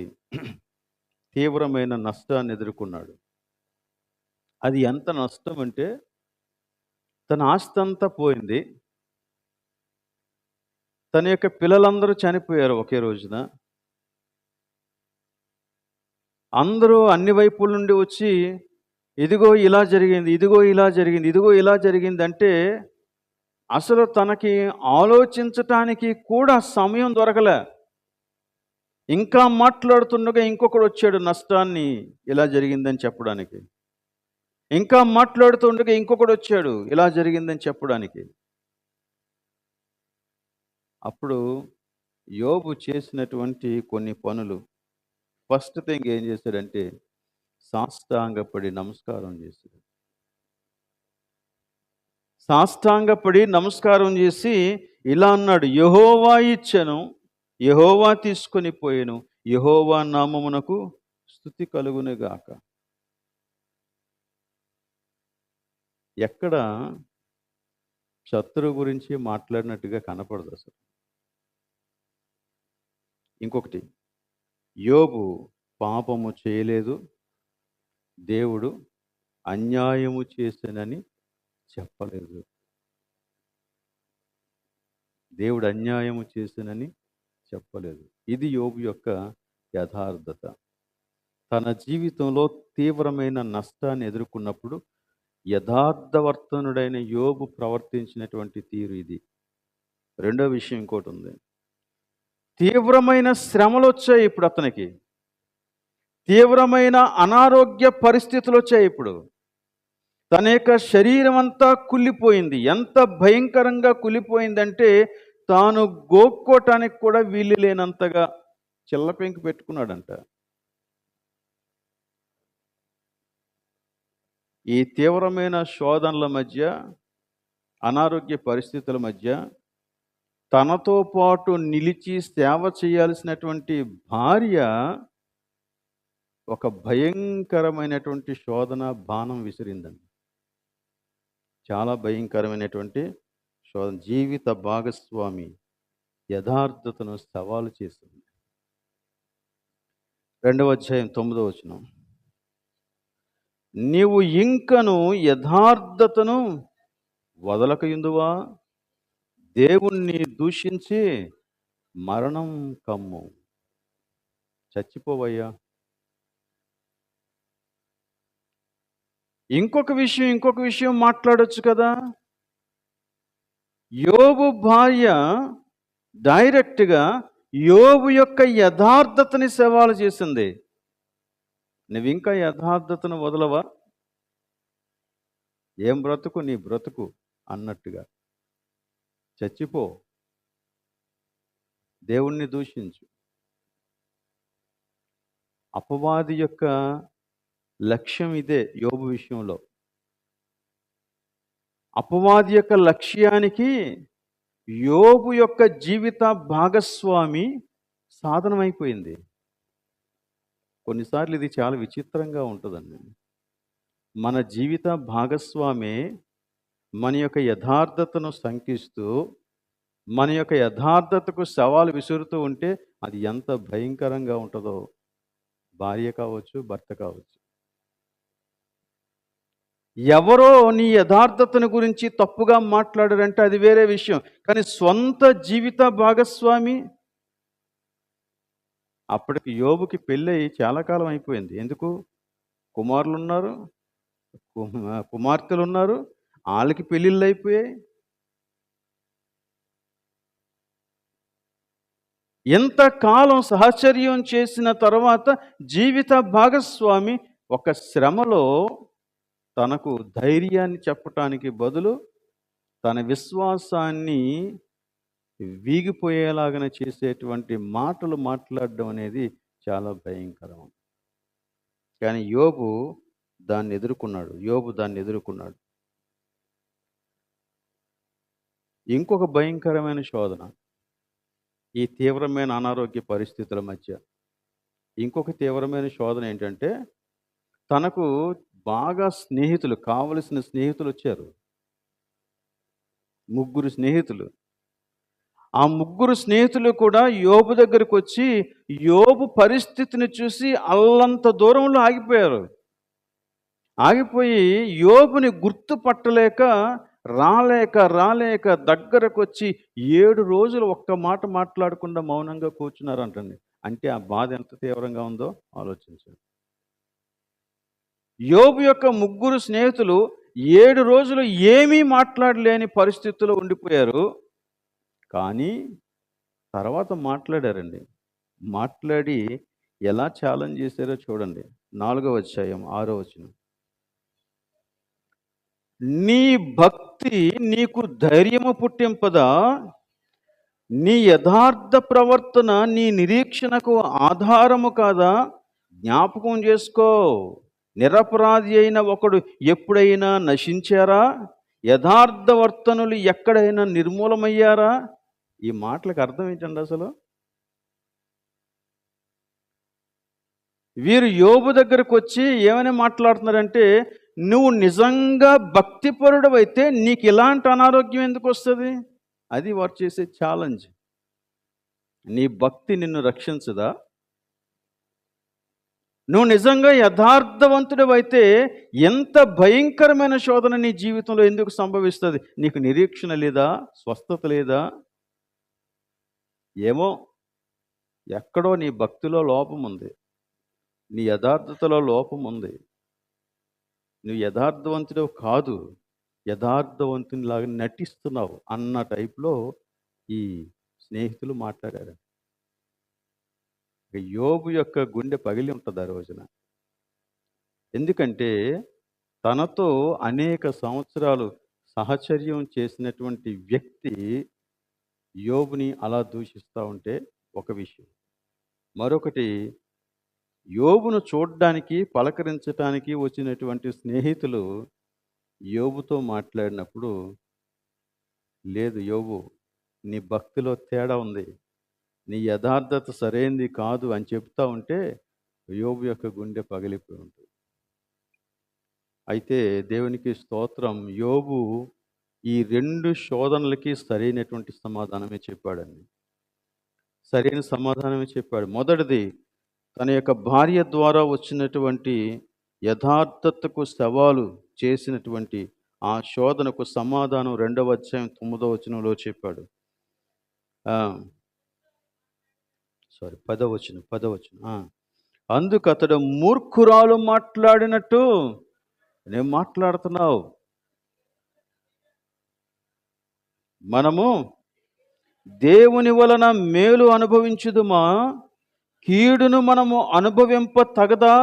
తీవ్రమైన నష్టాన్ని ఎదుర్కొన్నాడు. అది ఎంత నష్టం అంటే తన ఆస్తి అంతా పోయింది. తన యొక్క పిల్లలందరూ చనిపోయారు ఒకే రోజున. అందరూ అన్ని వైపుల నుండి వచ్చి ఇదిగో ఇలా జరిగింది, ఇదిగో ఇలా జరిగింది, ఇదిగో ఇలా జరిగింది అంటే అసలు తనకి ఆలోచించటానికి కూడా సమయం దొరకలే. ఇంకా మాట్లాడుతుండగా ఇంకొకడు వచ్చాడు నష్టాన్ని ఇలా జరిగిందని చెప్పడానికి. ఇంకా మాట్లాడుతుండగా ఇంకొకడు వచ్చాడు ఇలా జరిగిందని చెప్పడానికి. అప్పుడు యోబు చేసినటువంటి కొన్ని పనులు, ఫస్ట్ థింగ్ ఏం చేశాడంటే సాష్టాంగపడి నమస్కారం చేశాడు. సాష్టాంగపడి నమస్కారం చేసి ఇలా అన్నాడు: యెహోవా ఇచ్చెను, యెహోవా తీసుకొని పోయెను, యెహోవా నామమునకు స్తుతి కలుగునుగాక. ఎక్కడ శత్రువు గురించి మాట్లాడినట్టుగా కనపడదు అసలు. ఇంకొకటి, యోబు పాపము చేయలేదు, దేవుడు అన్యాయము చేశానని చెప్పలేదు. దేవుడు అన్యాయము చేశానని చెప్పలేదు. ఇది యోబు యొక్క యథార్థత. తన జీవితంలో తీవ్రమైన నష్టాన్ని ఎదుర్కొన్నప్పుడు యథార్థవర్తనుడైన యోబు ప్రవర్తించినటువంటి తీరు ఇది. రెండో విషయం ఇంకోటి ఉంది. తీవ్రమైన శ్రమలు వచ్చాయి ఇప్పుడు అతనికి. తీవ్రమైన అనారోగ్య పరిస్థితులు వచ్చాయి ఇప్పుడు. తన యొక్క శరీరం అంతా కుళ్ళిపోయింది. ఎంత భయంకరంగా కుళ్ళిపోయిందంటే తాను గోక్కోటానికి కూడా వీలు లేనంతగా చిల్లపెంకి పెట్టుకున్నాడంట. ఈ తీవ్రమైన శోధనల మధ్య, అనారోగ్య పరిస్థితుల మధ్య తనతో పాటు నిలిచి సేవ చేయాల్సినటువంటి భార్య ఒక భయంకరమైనటువంటి శోధన బాణం విసిరిందండి. చాలా భయంకరమైనటువంటి శోధన. జీవిత భాగస్వామి యథార్థతను సవాలు చేసింది. 2వ అధ్యాయం 9వ వచనం: నీవు ఇంకను యథార్థతను వదలకయుందువా? దేవుణ్ణి దూషించి మరణం కమ్ము. చచ్చిపోవయ్యా. ఇంకొక విషయం మాట్లాడొచ్చు కదా. యోబు భార్య డైరెక్ట్గా యోబు యొక్క యథార్థతని సవాలు చేసింది. నువ్వు ఇంకా యథార్థతను వదలవా? ఏం బ్రతుకు నీ బ్రతుకు అన్నట్టుగా. చచ్చిపో, దేవుణ్ణి దూషించు. అపవాది యొక్క లక్ష్యం ఇదే యోబు విషయంలో. అపవాది యొక్క లక్ష్యానికి యోబు యొక్క జీవిత భాగస్వామి సాధనమైపోయింది. కొన్నిసార్లు ఇది చాలా విచిత్రంగా ఉంటుందండి. మన జీవిత భాగస్వామి మన యొక్క యథార్థతను శంకిస్తూ, మన యొక్క యథార్థతకు సవాలు విసురుతూ ఉంటే అది ఎంత భయంకరంగా ఉంటుందో. భార్య కావచ్చు, భర్త కావచ్చు. ఎవరో నీ యథార్థతను గురించి తప్పుగా మాట్లాడారంటే అది వేరే విషయం. కానీ సొంత జీవిత భాగస్వామి అప్పటికి యోబుకి పెళ్ళి చాలా కాలం అయిపోయింది. ఎందుకు? కుమారులున్నారు, కుమార్తెలున్నారు, ఆళ్ళకి పెళ్ళిళ్ళయిపోయాయి. ఎంతకాలం సహచర్యం చేసిన తర్వాత జీవిత భాగస్వామి ఒక శ్రమలో తనకు ధైర్యాన్ని చెప్పటానికి బదులు తన విశ్వాసాన్ని వీగిపోయేలాగానే చేసేటువంటి మాటలు మాట్లాడడం అనేది చాలా భయంకరం. కానీ యోబు దాన్ని ఎదుర్కొన్నాడు. ఇంకొక భయంకరమైన శోధన, ఈ తీవ్రమైన అనారోగ్య పరిస్థితుల మధ్య ఇంకొక తీవ్రమైన శోధన ఏంటంటే, తనకు బాగా కావలసిన స్నేహితులు వచ్చారు. ముగ్గురు స్నేహితులు. ఆ ముగ్గురు స్నేహితులు కూడా యోబు దగ్గరికి వచ్చి యోబు పరిస్థితిని చూసి అల్లంత దూరంలో ఆగిపోయారు. ఆగిపోయి యోబుని గుర్తుపట్టలేక రాలేక దగ్గరకొచ్చి 7 రోజులు ఒక్క మాట మాట్లాడకుండా మౌనంగా కూర్చున్నారంటండి. అంటే ఆ బాధ ఎంత తీవ్రంగా ఉందో ఆలోచించండి. యోబు యొక్క ముగ్గురు స్నేహితులు 7 రోజులు ఏమీ మాట్లాడలేని పరిస్థితిలో ఉండిపోయారు. కానీ తర్వాత మాట్లాడారండి. మాట్లాడి ఎలా ఛాలెంజ్ చేశారో చూడండి. 4వ అధ్యాయం 6వ వచనం. నీ భక్తి నీకు ధైర్యము పుట్టింపదా? నీ యథార్థ ప్రవర్తన నీ నిరీక్షణకు ఆధారము కాదా? జ్ఞాపకం చేసుకో. నిరపరాధి అయిన ఒకడు ఎప్పుడైనా నశించారా? యథార్థవర్తనులు ఎక్కడైనా నిర్మూలమయ్యారా? ఈ మాటలకు అర్థం ఏంటండి అసలు? వీరు యోబు దగ్గరకు వచ్చి ఏమని మాట్లాడుతున్నారంటే, నువ్వు నిజంగా భక్తిపరుడవైతే నీకు ఇలాంటి అనారోగ్యం ఎందుకు వస్తుంది? అది వారు చేసే ఛాలెంజ్. నీ భక్తి నిన్ను రక్షించదా? నువ్వు నిజంగా యథార్థవంతుడవైతే ఎంత భయంకరమైన శోధన నీ జీవితంలో ఎందుకు సంభవిస్తుంది? నీకు నిరీక్షణ లేదా? స్వస్థత లేదా? ఏమో, ఎక్కడో నీ భక్తిలో లోపం ఉంది, నీ యథార్థతలో లోపం ఉంది. నువ్వు యథార్థవంతుడు కాదు, యథార్థవంతునిలాగా నటిస్తున్నావు అన్న టైప్లో ఈ స్నేహితులు మాట్లాడారు. యోబు యొక్క గుండె పగిలి ఉంటుంది ఆ రోజున. ఎందుకంటే తనతో అనేక సంవత్సరాలు సహచర్యం చేసినటువంటి వ్యక్తి యోబుని అలా దూషిస్తూ ఉంటే ఒక విషయం. మరొకటి, యోబును చూడ్డానికి పలకరించటానికి వచ్చినటువంటి స్నేహితులు యోబుతో మాట్లాడినప్పుడు, లేదు యోబు, నీ భక్తిలో తేడా ఉంది, నీ యథార్థత సరైనది కాదు అని చెప్తా ఉంటే యోబు యొక్క గుండె పగిలిపోయి ఉంటుంది. అయితే దేవునికి స్తోత్రం, యోబు ఈ 2 శోధనలకి సరైనటువంటి సమాధానమే చెప్పాడండి. సరైన సమాధానమే చెప్పాడు. మొదటిది, తన యొక్క భార్య ద్వారా వచ్చినటువంటి యథార్థతకు సవాలు చేసినటువంటి ఆ శోధనకు సమాధానం 2వ అధ్యాయం 9వ వచనంలో చెప్పాడు. 10వ వచనం. అందుకు అతడు, మూర్ఖురాలు మాట్లాడినట్టు నేను మాట్లాడుతున్నావు. మనము దేవుని వలన మేలు అనుభవించుదుమా? కీడును మనము అనుభవింప తగదా?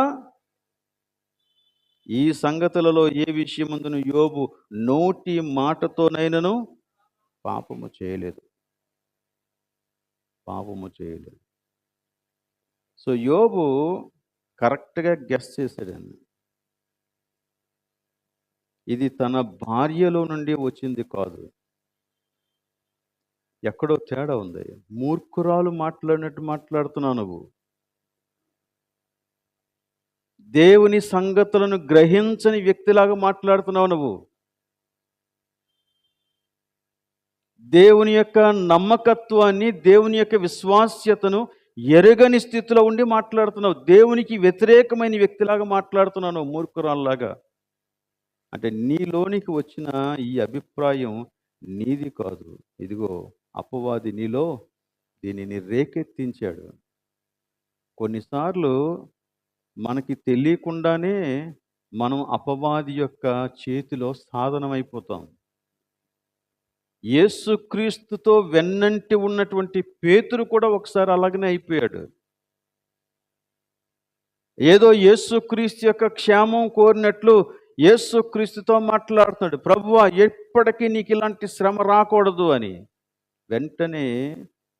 ఈ సంగతులలో ఏ విషయమందును యోబు నోటి మాటతోనైనను పాపము చేయలేదు. సో యోబు కరెక్ట్గా గెస్ చేశాడండి. ఇది తన భార్యలో నుండి వచ్చింది కాదు, ఎక్కడో తేడా ఉంది. మూర్ఖురాలు మాట్లాడినట్టు మాట్లాడుతున్నావు నువ్వు. దేవుని సంగతులను గ్రహించని వ్యక్తిలాగా మాట్లాడుతున్నావు నువ్వు. దేవుని యొక్క నమ్మకత్వాన్ని, దేవుని యొక్క విశ్వాస్యతను ఎరగని స్థితిలో ఉండి మాట్లాడుతున్నావు. దేవునికి వ్యతిరేకమైన వ్యక్తిలాగా మాట్లాడుతున్నావు నువ్వు, మూర్ఖురాల్లాగా. అంటే నీలోనికి వచ్చిన ఈ అభిప్రాయం నీది కాదు. ఇదిగో అపవాది నీలో దీనిని రేకెత్తించాడు. కొన్నిసార్లు మనకి తెలియకుండానే మనం అపవాది యొక్క చేతిలో సాధనమైపోతాం. యేసుక్రీస్తుతో వెన్నంటి ఉన్నటువంటి పేతురు కూడా ఒకసారి అలాగనే అయిపోయాడు. ఏదో యేసుక్రీస్తు యొక్క క్షేమం కోరినట్లు యేసుక్రీస్తుతో మాట్లాడుతున్నాడు. ప్రభువా, ఎప్పటికీ నీకు ఇలాంటి శ్రమ రాకూడదు అని. వెంటనే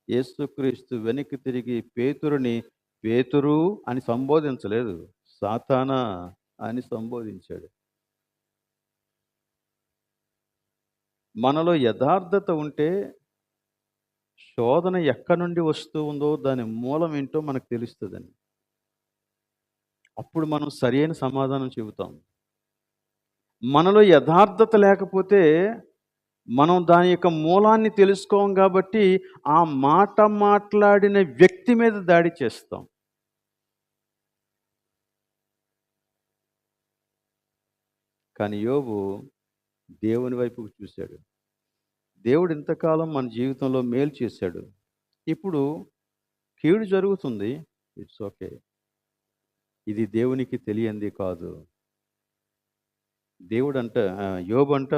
యేసుక్రీస్తు వెనక్కి తిరిగి పేతురుని పేతురు అని సంబోధించలేదు, సాతానా అని సంబోధించాడు. మనలో యథార్థత ఉంటే శోధన ఎక్కడి నుండి వస్తూ ఉందో దాని మూలం ఏంటో మనకు తెలుస్తుందని. అప్పుడు మనం సరైన సమాధానం చెబుతాం. మనలో యథార్థత లేకపోతే మనం దాని యొక్క మూలాన్ని తెలుసుకోం కాబట్టి ఆ మాట మాట్లాడిన వ్యక్తి మీద దాడి చేస్తాం. కానీ యోబు దేవుని వైపుకు చూశాడు. దేవుడు ఇంతకాలం మన జీవితంలో మేలు చేశాడు, ఇప్పుడు కీడు జరుగుతుంది, ఇట్స్ ఓకే, ఇది దేవునికి తెలియంది కాదు. యోబు అంట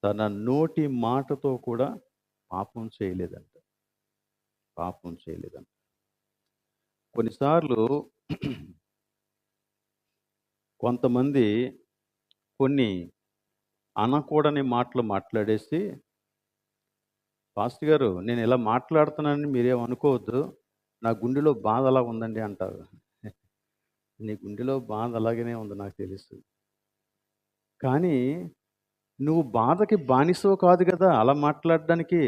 తన నోటి మాటతో కూడా పాపం చేయలేదంట. కొన్నిసార్లు కొంతమంది కొన్ని అనకూడని మాటలు మాట్లాడేసి, పాస్టర్ గారు నేను ఇలా మాట్లాడుతున్నానని మీరేమనుకోవద్దు, నా గుండెలో బాధ అలా ఉందండి అంటారు. నీ గుండెలో బాధ అలాగనే ఉంది నాకు తెలుసు, కానీ నువ్వు బాధకి బానిసవు కాదు కదా అలా మాట్లాడడానికి.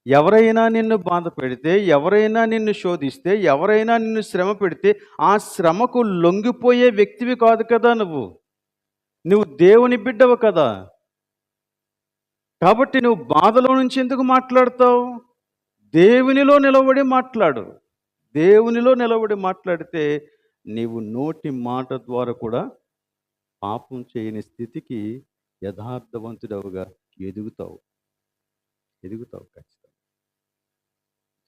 ఎవరైనా నిన్ను బాధ పెడితే, ఎవరైనా నిన్ను శోధిస్తే, ఎవరైనా నిన్ను శ్రమ పెడితే ఆ శ్రమకు లొంగిపోయే వ్యక్తివి కాదు కదా నువ్వు దేవుని బిడ్డవు కదా. కాబట్టి నువ్వు బాధలో నుంచి ఎందుకు మాట్లాడతావు? దేవునిలో నిలబడి మాట్లాడు. దేవునిలో నిలబడి మాట్లాడితే నీవు నోటి మాట ద్వారా కూడా పాపం చేయని స్థితికి యథార్థవంతుడవుగా ఎదుగుతావు ఖచ్చితంగా.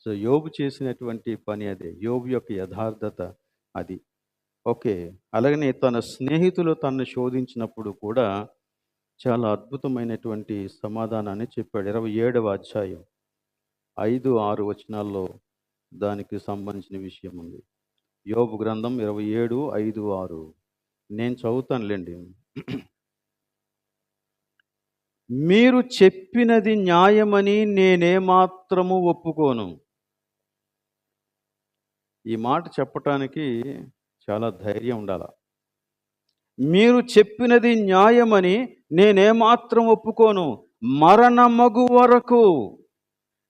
సో యోబు చేసినటువంటి పని అదే, యోబు యొక్క యథార్థత అది. ఓకే, అలాగనే తన స్నేహితులు తనను శోధించినప్పుడు కూడా చాలా అద్భుతమైనటువంటి సమాధానాన్ని చెప్పాడు. 27వ అధ్యాయం 5-6 వచనాల్లో దానికి సంబంధించిన విషయం ఉంది. యోబు గ్రంథం 27:5-6 నేను చదువుతానులేండి. మీరు చెప్పినది న్యాయమని నేనేమాత్రము ఒప్పుకోను. ఈ మాట చెప్పటానికి చాలా ధైర్యం ఉండాల. మీరు చెప్పినది న్యాయమని నేనేమాత్రం ఒప్పుకోను, మరణమగు వరకు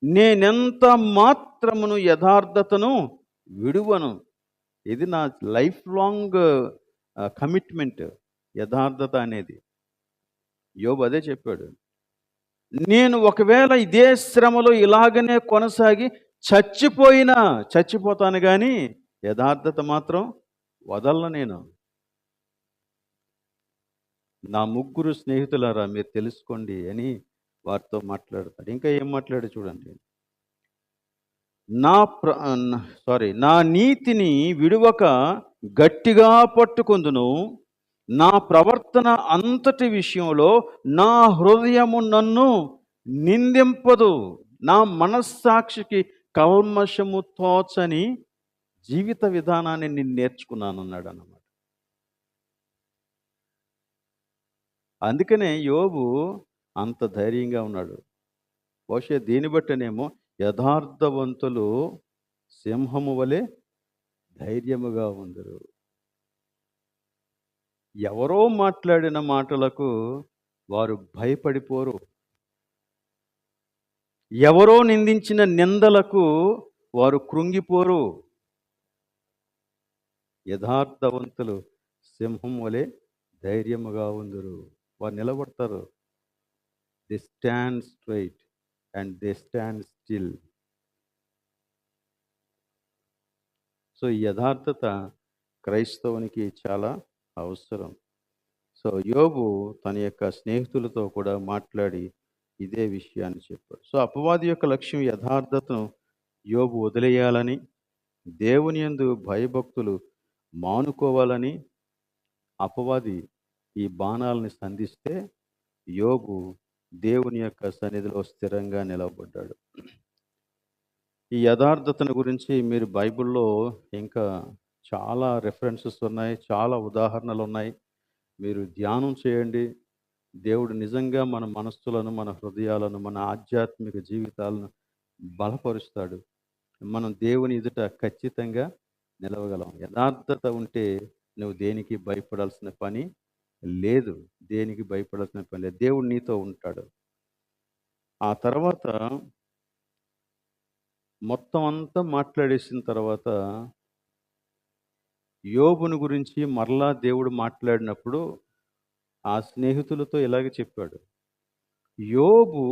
నేనెంత మాత్రమును యథార్థతను విడువను. ఇది నా లైఫ్ లాంగ్ కమిట్మెంట్, యథార్థత అనేది. యోబు అదే చెప్పాడు. నేను ఒకవేళ ఇదే శ్రమలో ఇలాగనే కొనసాగి చచ్చిపోతాను కానీ యథార్థత మాత్రం వదలను నేను. నా 3 స్నేహితులారా మీరు తెలుసుకోండి అని వారితో మాట్లాడతాడు. ఇంకా ఏం మాట్లాడు చూడండి. నా నీతిని విడువక గట్టిగా పట్టుకొందును, నా ప్రవర్తన అంతటి విషయంలో నా హృదయము నన్ను నిందింపదు, నా మనస్సాక్షికి కల్మషము తోచని జీవిత విధానాన్ని నేను నేర్చుకున్నాను అన్నాడు అన్నమాట. అందుకనే యోబు అంత ధైర్యంగా ఉన్నాడు. బహుశా దీన్ని బట్టనేమో యథార్థవంతులు సింహము వలె ధైర్యముగా ఉందరు. ఎవరో మాట్లాడిన మాటలకు వారు భయపడిపోరు, ఎవరో నిందించిన నిందలకు వారు కృంగిపోరు. యథార్థవంతులు సింహం వలె ధైర్యముగా ఉందరు. వారు నిలబడతారు. They stand straight and they stand still. So ఈ యథార్థత క్రైస్తవునికి చాలా అవసరం. సో యోబు తన యొక్క స్నేహితులతో కూడా మాట్లాడి ఇదే విషయాన్ని చెప్పాడు. సో అపవాది యొక్క లక్ష్యం యథార్థతను యోబు వదిలేయాలని, దేవుని యందు భయభక్తులు మానుకోవాలని అపవాది ఈ బాణాలని సంధిస్తే యోబు దేవుని యొక్క సన్నిధిలో స్థిరంగా నిలవబడ్డాడు. ఈ యథార్థతను గురించి మీరు బైబిల్లో ఇంకా చాలా రెఫరెన్సెస్ ఉన్నాయి, చాలా ఉదాహరణలు ఉన్నాయి. మీరు ధ్యానం చేయండి. దేవుడు నిజంగా మన మనస్సులను, మన హృదయాలను, మన ఆధ్యాత్మిక జీవితాలను బలపరుస్తాడు. మనం దేవుని ఎదుట ఖచ్చితంగా నిలవగలం. యథార్థత ఉంటే నువ్వు దేనికి భయపడాల్సిన పని లేదు. దేనికి భయపడాల్సిన పని లేదు. దేవుడు నీతో ఉంటాడు. ఆ తర్వాత మొత్తం అంతా మాట్లాడేసిన తర్వాత యోబును గురించి మరలా దేవుడు మాట్లాడినప్పుడు ఆ స్నేహితులతో ఇలాగే చెప్పాడు. యోబు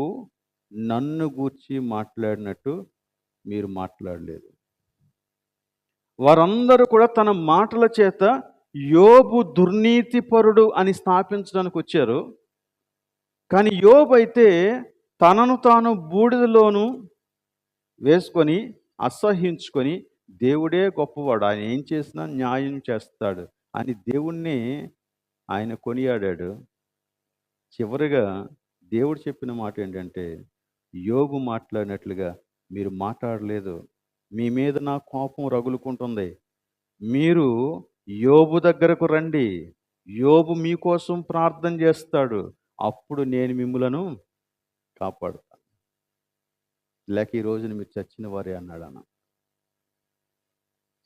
నన్ను గూర్చి మాట్లాడినట్టు మీరు మాట్లాడలేదు. వారందరూ కూడా తన మాటల చేత యోబు దుర్నీతిపరుడు అని స్థాపించడానికి వచ్చారు. కానీ యోబు అయితే తనను తాను బూడిదలోను వేసుకొని అసహ్యించుకొని దేవుడే గొప్పవాడు, ఆయన ఏం చేసినా న్యాయం చేస్తాడు అని దేవుణ్ణి ఆయన కొనియాడాడు. చివరిగా దేవుడు చెప్పిన మాట ఏంటంటే, యోబు మాట్లాడినట్లుగా మీరు మాట్లాడలేదు. మీ మీద నా కోపం రగులుకుంటుంది. మీరు యోబు దగ్గరకు రండి, యోబు మీకోసం ప్రార్థన చేస్తాడు, అప్పుడు నేను మిమ్ములను కాపాడుతాను. లేక ఈ రోజున మీరు చచ్చిన వారే అన్నాడు అన్న.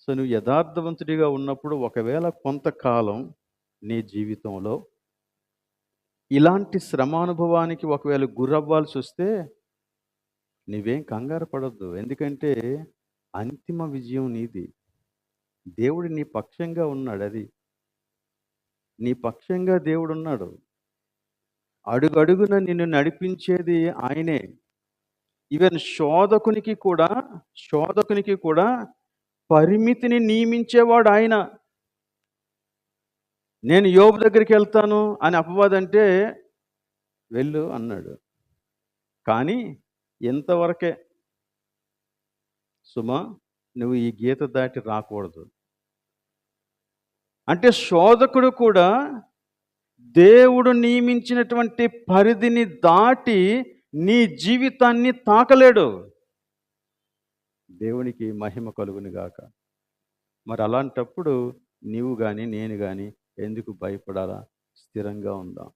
సో నువ్వు యథార్థవంతుడిగా ఉన్నప్పుడు ఒకవేళ కొంతకాలం నీ జీవితంలో ఇలాంటి శ్రమానుభవానికి ఒకవేళ గురవ్వాల్సి వస్తే నువ్వేం కంగారు పడొద్దు. ఎందుకంటే అంతిమ విజయం నీది. దేవుడు నీ పక్షంగా ఉన్నాడు. అది నీ పక్షంగా దేవుడు ఉన్నాడు. అడుగడుగున నిన్ను నడిపించేది ఆయనే. ఈవెన్ శోధకునికి కూడా పరిమితిని నియమించేవాడు ఆయన. నేను యోబు దగ్గరికి వెళ్తాను అని అపవాదంటే వెళ్ళు అన్నాడు. కానీ ఇంతవరకే సుమా, నువ్వు ఈ గీత దాటి రాకూడదు. అంటే శోధకుడు కూడా దేవుడు నియమించినటువంటి పరిధిని దాటి నీ జీవితాన్ని తాకలేడు. దేవునికి మహిమ కలుగును గాక. మరి అలాంటప్పుడు నీవు కానీ నేను కానీ ఎందుకు భయపడాలా? స్థిరంగా ఉందాం.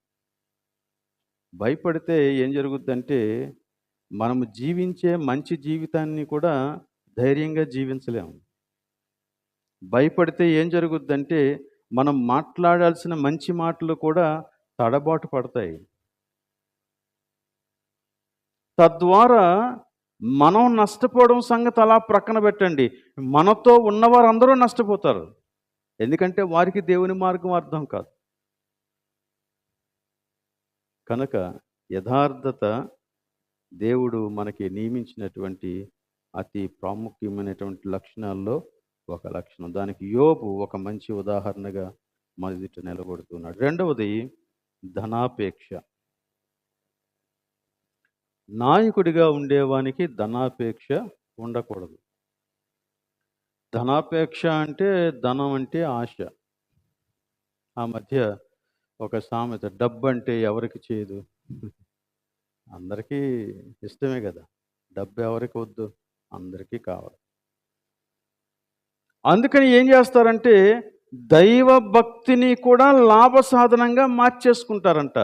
భయపడితే ఏం జరుగుద్దంటే మనము జీవించే మంచి జీవితాన్ని కూడా ధైర్యంగా జీవించలేము. భయపడితే ఏం జరుగుద్దంటే మనం మాట్లాడాల్సిన మంచి మాటలు కూడా తడబాటు పడతాయి. తద్వారా మనం నష్టపోవడం సంగతి అలా ప్రక్కన పెట్టండి, మనతో ఉన్నవారందరూ నష్టపోతారు. ఎందుకంటే వారికి దేవుని మార్గం అర్థం కాదు. కనుక యథార్థత దేవుడు మనకి నియమించినటువంటి అతి ప్రాముఖ్యమైనటువంటి లక్షణాల్లో ఒక లక్షణం. దానికి యోబు ఒక మంచి ఉదాహరణగా మన ఎదుట నిలబడుతున్నాడు. రెండవది ధనాపేక్ష. నాయకుడిగా ఉండేవానికి ధనాపేక్ష ఉండకూడదు. ధనాపేక్ష అంటే ధనం అంటే ఆశ. ఆ మధ్య ఒక సామెత, డబ్బు అంటే ఎవరికి చేయదు? అందరికీ ఇష్టమే కదా. డబ్బు ఎవరికి వద్దు? అందరికీ కావాలి. అందుకని ఏం చేస్తారంటే దైవ భక్తిని కూడా లాభ సాధనంగా మార్చేసుకుంటారంట.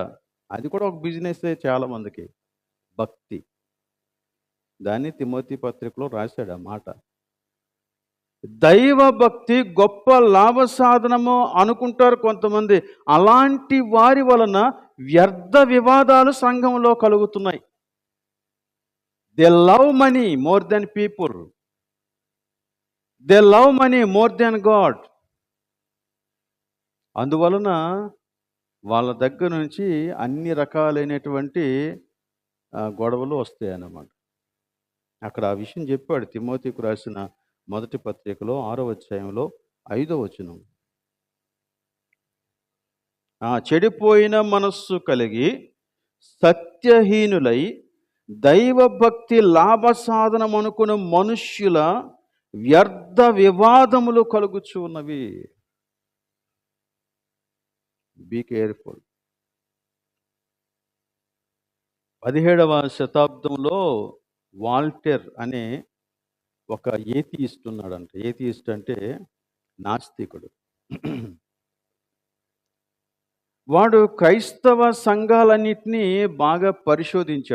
అది కూడా ఒక బిజినెస్ చాలామందికి, భక్తి. దాన్ని తిమోతి పత్రికలో రాశాడు ఆ మాట. దైవ భక్తి గొప్ప లాభ సాధనము అనుకుంటారు కొంతమంది. అలాంటి వారి వలన వ్యర్థ వివాదాలు సంఘంలో కలుగుతున్నాయి. They love money more than people. They love money more than God. అందువలన వాళ్ళ దగ్గర నుంచి అన్ని రకాలైనటువంటి గొడవలు వస్తాయి అన్నమాట. అక్కడ ఆ విషయం చెప్పాడు తిమోతికు రాసిన మొదటి పత్రికలో 6వ అధ్యాయంలో 5వ వచనం. చెడిపోయిన మనస్సు కలిగి సత్యహీనులై దైవభక్తి లాభ సాధనం అనుకున్న మనుష్యుల వ్యర్థ వివాదములు కలుగుచూ ఉన్నవి. Be careful. 17వ శతాబ్దంలో వాల్టెర్ అనే ఒక ఏథియిస్ట్ ఉన్నాడంట. ఏథియిస్ట్ అంటే నాస్తికుడు. వాడు క్రైస్తవ సంఘాలన్నిటినీ బాగా పరిశీలించి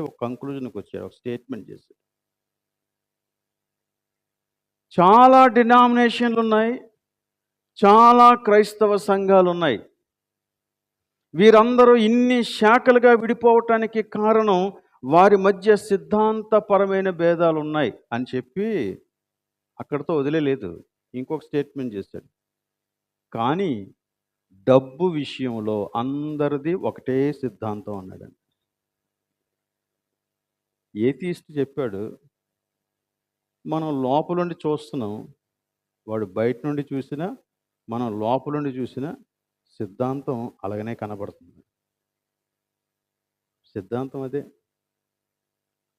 ఒక కంక్లూజన్కి వచ్చాడు, ఒక స్టేట్మెంట్ చేశాడు. చాలా డినామినేషన్లు ఉన్నాయి, చాలా క్రైస్తవ సంఘాలు ఉన్నాయి. వీరందరూ ఇన్ని శాఖలుగా విడిపోవటానికి కారణం వారి మధ్య సిద్ధాంతపరమైన భేదాలు ఉన్నాయి అని చెప్పి అక్కడితో వదిలేదు. ఇంకొక స్టేట్మెంట్ చేశాడు. కానీ డబ్బు విషయంలో అందరిది ఒకటే సిద్ధాంతం అన్నాడండి. ఏథీస్ట్ చెప్పాడు, మనం లోపలుండి చూస్తున్నాం, వాడు బయట నుండి చూసినా మనం లోపలుండి చూసినా సిద్ధాంతం అలాగనే కనబడుతుంది. సిద్ధాంతం అదే.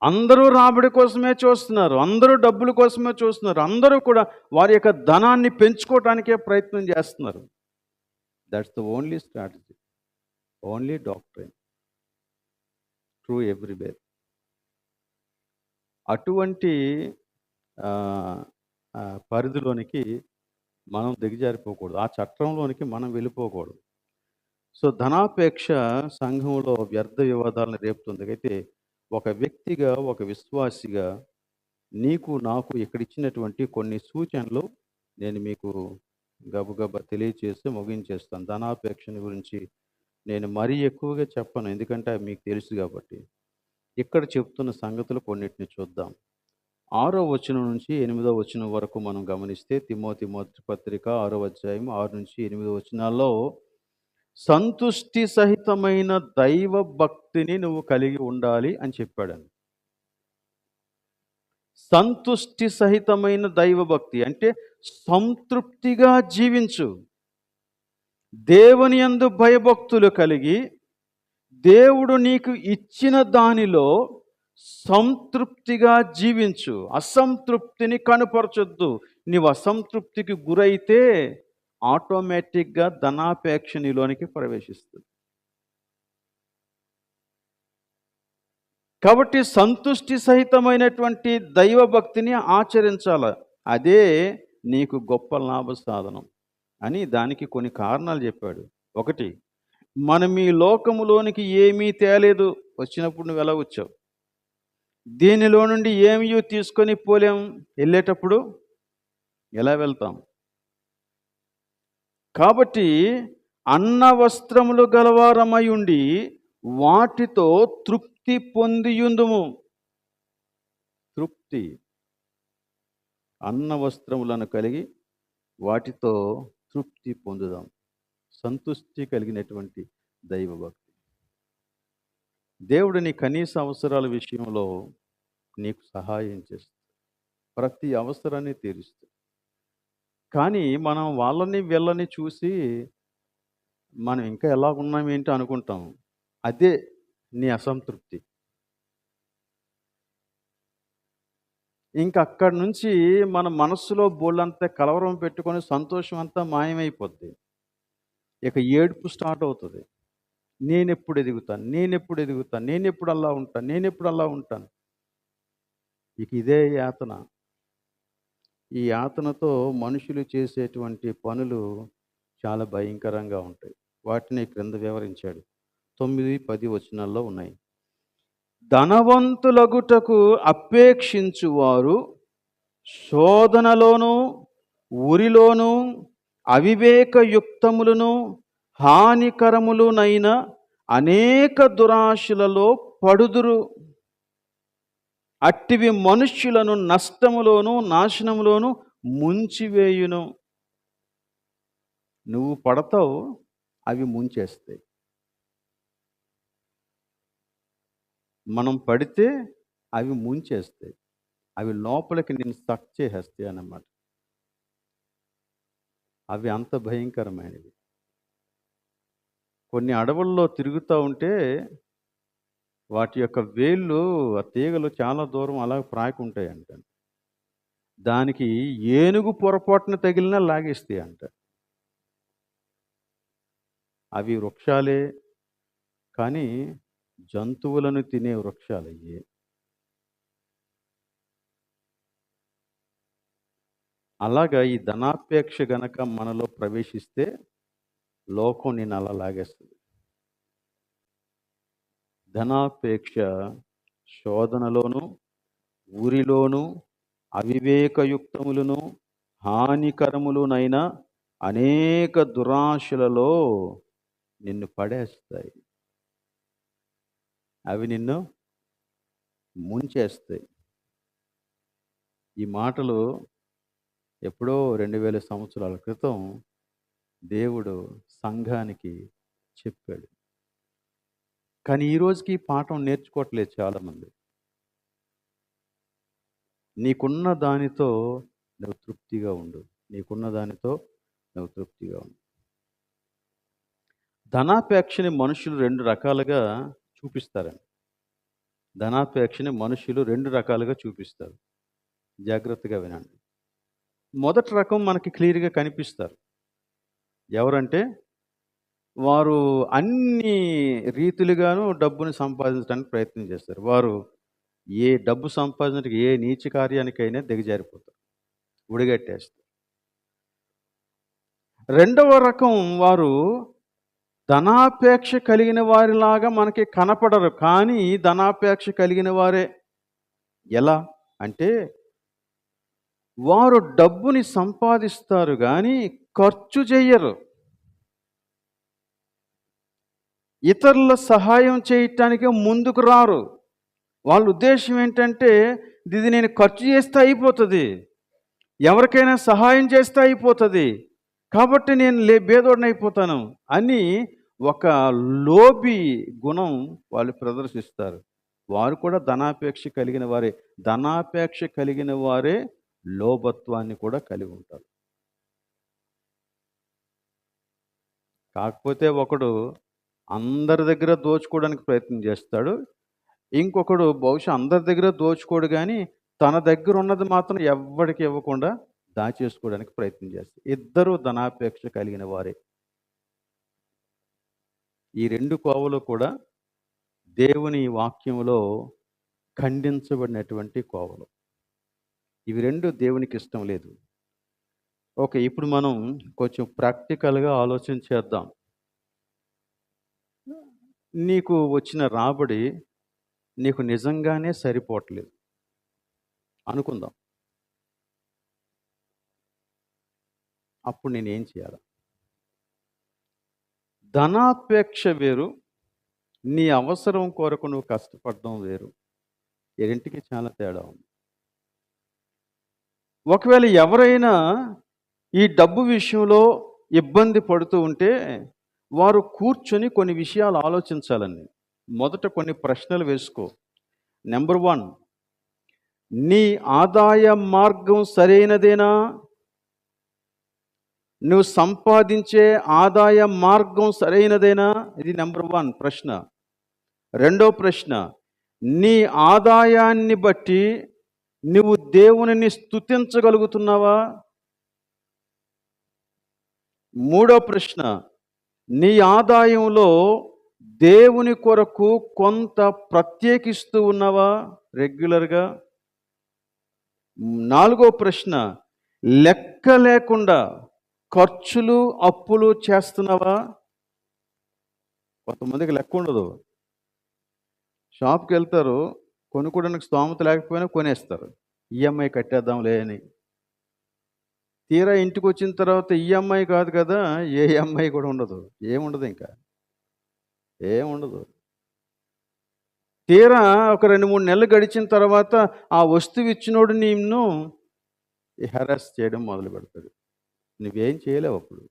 అందరూ రాబడి కోసమే చూస్తున్నారు, అందరూ డబ్బుల కోసమే చూస్తున్నారు, అందరూ కూడా వారి యొక్క ధనాన్ని పెంచుకోవటానికే ప్రయత్నం చేస్తున్నారు. That's the only strategy, only doctrine, true everywhere. అటువంటి పరిధిలోనికి మనం దిగజారిపోకూడదు, ఆ చట్టంలోనికి మనం వెళ్ళిపోకూడదు. సో ధనాపేక్ష సంఘంలో వ్యర్థ వివాదాలను రేపుతుంది. అయితే ఒక వ్యక్తిగా, ఒక విశ్వాసిగా నీకు నాకు ఇక్కడ ఇచ్చినటువంటి కొన్ని సూచనలు నేను మీకు గబగబా తెలియచేసి ముగించేస్తాను. ధనాపేక్షణ గురించి నేను మరీ ఎక్కువగా చెప్పను, ఎందుకంటే మీకు తెలుసు కాబట్టి. ఇక్కడ చెప్తున్న సంగతులు కొన్నిటిని చూద్దాం. 6వ వచనం నుంచి 8వ వచనం వరకు మనం గమనిస్తే, తిమోతి మొదటి పత్రిక 6వ అధ్యాయం 6 నుంచి 8 వచనాల్లో సంతుష్టి సహితమైన దైవ భక్తిని నువ్వు కలిగి ఉండాలి అని చెప్పాడని. సంతుష్టి సహితమైన దైవ భక్తి అంటే సంతృప్తిగా జీవించు, దేవుని యందు భయభక్తులు కలిగి దేవుడు నీకు ఇచ్చిన దానిలో సంతృప్తిగా జీవించు, అసంతృప్తిని కనుపరచొద్దు. నీవు అసంతృప్తికి గురైతే ఆటోమేటిక్గా ధనాపేక్ష నీలోనికి ప్రవేశిస్తుంది. కాబట్టి సంతుష్టి సహితమైనటువంటి దైవభక్తిని ఆచరించాలి, అదే నీకు గొప్ప లాభ సాధనం అని దానికి కొన్ని కారణాలు చెప్పాడు. 1, మనం ఈ లోకములోనికి ఏమీ తేలేదు, వచ్చినప్పుడు నువ్వు ఎలా వచ్చావు, దీనిలో నుండి ఏమీ తీసుకొని పోలేం, వెళ్ళేటప్పుడు ఎలా వెళ్తాం. కాబట్టి అన్న వస్త్రములు గలవారమై ఉండి వాటితో తృప్తి పొందియుందుము. తృప్తి, అన్న వస్త్రములను కలిగి వాటితో తృప్తి పొందుదాం. సంతుష్టి కలిగినటువంటి దైవభక్తి. దేవుడు నీ కనీస అవసరాల విషయంలో నీకు సహాయం చేస్తుంది, ప్రతి అవసరాన్ని తీరుస్తుంది. కానీ మనం వాళ్ళని వీళ్ళని చూసి మనం ఇంకా ఎలా ఉన్నామేంటి అనుకుంటాం, అదే నీ అసంతృప్తి. ఇంకా అక్కడి నుంచి మన మనస్సులో బోళ్ళంతా కలవరం పెట్టుకొని సంతోషం అంతా మాయమైపోద్ది. ఇక ఏడుపు స్టార్ట్ అవుతుంది. నేనెప్పుడు ఎదుగుతాను, నేనెప్పుడు అలా ఉంటాను. ఇక ఇదే యాతన. ఈ యాతనతో మనుషులు చేసేటువంటి పనులు చాలా భయంకరంగా ఉంటాయి. వాటిని క్రింద వివరించాడు. 9, 10 వచనాల్లో ఉన్నాయి. ధనవంతులగుటకు అపేక్షించువారు శోధనలోను ఉరిలోను అవివేకయుక్తములను హానికరములునైన అనేక దురాశలలో పడుదురు. అట్టివి మనుష్యులను నష్టములోను నాశనములోను ముంచివేయును. నువ్వు పడతావు, అవి ముంచేస్తాయి. మనం పడితే అవి ముంచేస్తాయి, అవి లోపలికి నేను సక్ చేసేస్తాయి అన్నమాట. అవి అంత భయంకరమైనవి. కొన్ని అడవుల్లో తిరుగుతూ ఉంటే వాటి యొక్క వేళ్ళు, ఆ తీగలు చాలా దూరం అలా ప్రాకుంటాయంట. దానికి ఏనుగు పొరపాటున తగిలినా లాగేస్తాయంట. అవి వృక్షాలే, కానీ జంతువులను తినే వృక్షాలయ్యి. అలాగా ఈ ధనాపేక్ష గనక మనలో ప్రవేశిస్తే లోకం నిన్ను అలా లాగేస్తుంది. ధనాపేక్ష శోధనలోను, ఊరిలోను, అవివేకయుక్తములను, హానికరములునైన అనేక దురాశలలో నిన్ను పడేస్తాయి. అవి నిన్ను ముంచేస్తాయి. ఈ మాటలు ఎప్పుడో 2000 సంవత్సరాల క్రితం దేవుడు సంఘానికి చెప్పాడు. కానీ ఈ రోజుకి ఈ పాఠం నేర్చుకోవట్లేదు చాలామంది. నీకున్న దానితో నువ్వు తృప్తిగా ఉండు. నీకున్న దానితో నువ్వు తృప్తిగా ఉండు. ధనాపేక్షని మనుషులు 2 రకాలుగా చూపిస్తారండి. ధనాపేక్షని మనుషులు 2 రకాలుగా చూపిస్తారు. జాగ్రత్తగా వినండి. మొదటి రకం మనకి క్లియర్‌గా కనిపిస్తారు. ఎవరంటే వారు అన్ని రీతులుగాను డబ్బుని సంపాదించడానికి ప్రయత్నం చేస్తారు. వారు ఏ డబ్బు సంపాదించడానికి ఏ నీచ కార్యానికైనా దిగజారిపోతారు, ఒడిగట్టేస్తారు. రెండవ రకం వారు ధనాపేక్ష కలిగిన వారిలాగా మనకి కనపడరు, కానీ ధనాపేక్ష కలిగిన వారే. ఎలా అంటే వారు డబ్బుని సంపాదిస్తారు కానీ ఖర్చు చెయ్యరు. ఇతరుల సహాయం చేయటానికి ముందుకు రారు. వాళ్ళ ఉద్దేశం ఏంటంటే ఇది నేను ఖర్చు చేస్తే అయిపోతుంది, ఎవరికైనా సహాయం చేస్తే అయిపోతుంది, కాబట్టి నేను బేదోడిని అయిపోతాను అని ఒక లోభి గుణం వాళ్ళు ప్రదర్శిస్తారు. వారు కూడా ధనాపేక్ష కలిగిన వారే. ధనాపేక్ష కలిగిన వారే లోభత్వాన్ని కూడా కలిగి ఉంటారు. కాకపోతే ఒకడు అందరి దగ్గర దోచుకోవడానికి ప్రయత్నం చేస్తాడు, ఇంకొకడు బహుశా అందరి దగ్గర దోచుకోడు కానీ తన దగ్గర ఉన్నది మాత్రం ఎవ్వడికి ఇవ్వకుండా దాచేసుకోవడానికి ప్రయత్నం చేస్తాడు. ఇద్దరు ధనాపేక్ష కలిగిన వారే. ఈ 2 కోవలు కూడా దేవుని వాక్యంలో ఖండించబడినటువంటి కోవలు. ఇవి 2 దేవునికి ఇష్టం లేదు. ఓకే, ఇప్పుడు మనం కొంచెం ప్రాక్టికల్గా ఆలోచన చేద్దాం. నీకు వచ్చిన రాబడి నీకు నిజంగానే సరిపోవట్లేదు అనుకుందాం. అప్పుడు నేనేం చేయాలి? ధనాపేక్ష వేరు, నీ అవసరం కొరకు నువ్వు కష్టపడడం వేరు. ఈ రెంటికి చాలా తేడా ఉంది. ఒకవేళ ఎవరైనా ఈ డబ్బు విషయంలో ఇబ్బంది పడుతూ ఉంటే వారు కూర్చొని కొన్ని విషయాలు ఆలోచించాలండి. మొదట కొన్ని ప్రశ్నలు వేసుకో. నెంబర్ 1, నీ ఆదాయ మార్గం సరైనదేనా? నువ్వు సంపాదించే ఆదాయ మార్గం సరైనదేనా? ఇది నెంబర్ 1 ప్రశ్న. రెండో ప్రశ్న, నీ ఆదాయాన్ని బట్టి నువ్వు దేవునిని స్తుతించగలుగుతున్నావా? మూడో ప్రశ్న, నీ ఆదాయంలో దేవుని కొరకు కొంత ప్రత్యేకిస్తూ ఉన్నావా రెగ్యులర్గా? నాలుగో ప్రశ్న, లెక్క లేకుండా ఖర్చులు అప్పులు చేస్తున్నావా? కొంతమందికి లెక్క ఉండదు. షాప్కి వెళ్తారు, కొనుక్కోవడానికి స్తోమత లేకపోయినా కొనేస్తారు, ఈఎంఐ కట్టేద్దాంలే అని. తీరా ఇంటికి వచ్చిన తర్వాత ఈఎంఐ కాదు కదా, ఏఎంఐ కూడా ఉండదు, ఏముండదు, ఇంకా ఏముండదు. తీరా ఒక 2-3 నెలలు గడిచిన తర్వాత ఆ వస్తువు ఇచ్చినోడు నిన్ను హెరాస్ చేయడం మొదలు పెడతాడు. నువ్వేం చేయలేవు అప్పుడు.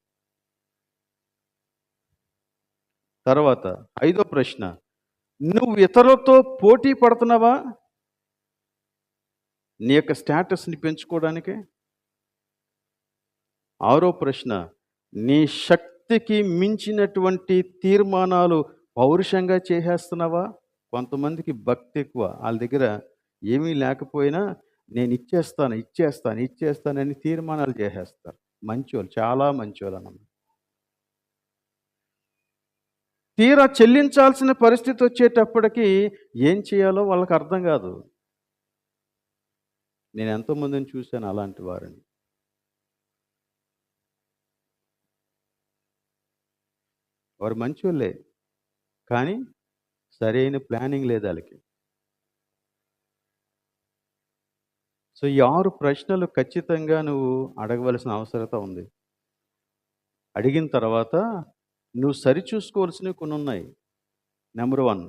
తర్వాత 5వ ప్రశ్న, నువ్వు ఇతరులతో పోటీ పడుతున్నావా నీ యొక్క స్టేటస్ని పెంచుకోవడానికి? 6వ ప్రశ్న, నీ శక్తికి మించినటువంటి తీర్మానాలు పౌరుషంగా చేసేస్తున్నావా? కొంతమందికి భక్తి ఎక్కువ. వాళ్ళ దగ్గర ఏమీ లేకపోయినా నేను ఇచ్చేస్తాను, ఇచ్చేస్తాను, ఇచ్చేస్తానని తీర్మానాలు చేసేస్తారు. మంచోళ్ళు, చాలా మంచోళ్ళన్నమాట. తీరా చెల్లించాల్సిన పరిస్థితి వచ్చేటప్పటికి ఏం చేయాలో వాళ్ళకి అర్థం కాదు. నేను ఎంతోమందిని చూశాను అలాంటి వారిని. వారు మంచోళ్ళే. కానీ సరైన ప్లానింగ్ లేదు ఆళ్ళకి. సో, ఈ 6 ప్రశ్నలు ఖచ్చితంగా నువ్వు అడగవలసిన అవసరత ఉంది. అడిగిన తర్వాత నువ్వు సరిచూసుకోవాల్సినవి కొన్నున్నాయి. నంబర్ 1,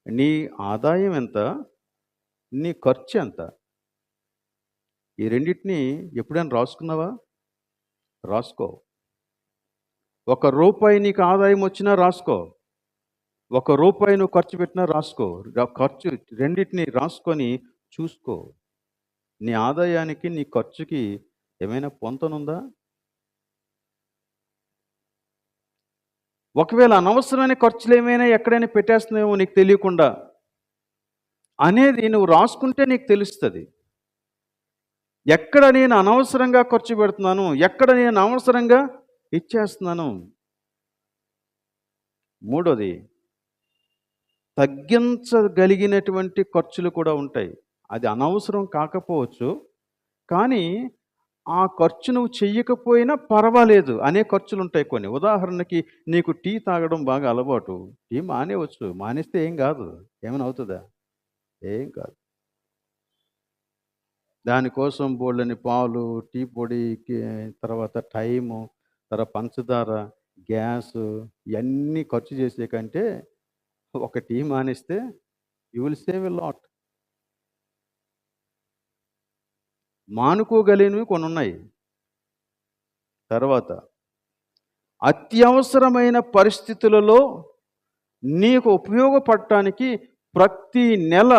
నీ ఆదాయం ఎంత? నీ ఖర్చెంత? ఈ రెండిటిని ఎప్పుడైనా రాసుకున్నావా? రాసుకో. రూపాయి నీకు ఆదాయం వచ్చినా రాసుకో. రూపాయి నువ్వు ఖర్చు పెట్టినా రాసుకో. ఖర్చు రెండిటిని రాసుకొని చూసుకో. నీ ఆదాయానికి, నీ ఖర్చుకి ఏమైనా పొంతనుందా? ఒకవేళ అనవసరమైన ఖర్చులు ఏమైనా ఎక్కడైనా పెట్టేస్తున్నావేమో నీకు తెలియకుండా అనేది నువ్వు రాసుకుంటే నీకు తెలుస్తుంది. ఎక్కడ నేను అనవసరంగా ఖర్చు పెడుతున్నాను, ఎక్కడ నేను అనవసరంగా ఇచ్చేస్తున్నాను. మూడోది, తగ్గించగలిగినటువంటి ఖర్చులు కూడా ఉంటాయి. అది అనవసరం కాకపోవచ్చు, కానీ ఆ ఖర్చు నువ్వు చెయ్యకపోయినా పర్వాలేదు అనే ఖర్చులు ఉంటాయి కొన్ని. ఉదాహరణకి నీకు టీ తాగడం బాగా అలవాటు. టీ మానేయవచ్చు. మానేస్తే ఏం కాదు. ఏమైనా అవుతుందా? ఏం కాదు. దానికోసం బోలెడన్ని పాలు, టీ పొడి, తర్వాత టైము, తర్వాత పంచదార, గ్యాసు ఇవన్నీ ఖర్చు చేసే కంటే ఒక టీ మానేస్తే you will save a lot. మానుకోగలిగినవి కొన్ని ఉన్నాయి. తర్వాత అత్యవసరమైన పరిస్థితులలో నీకు ఉపయోగపడటానికి ప్రతి నెల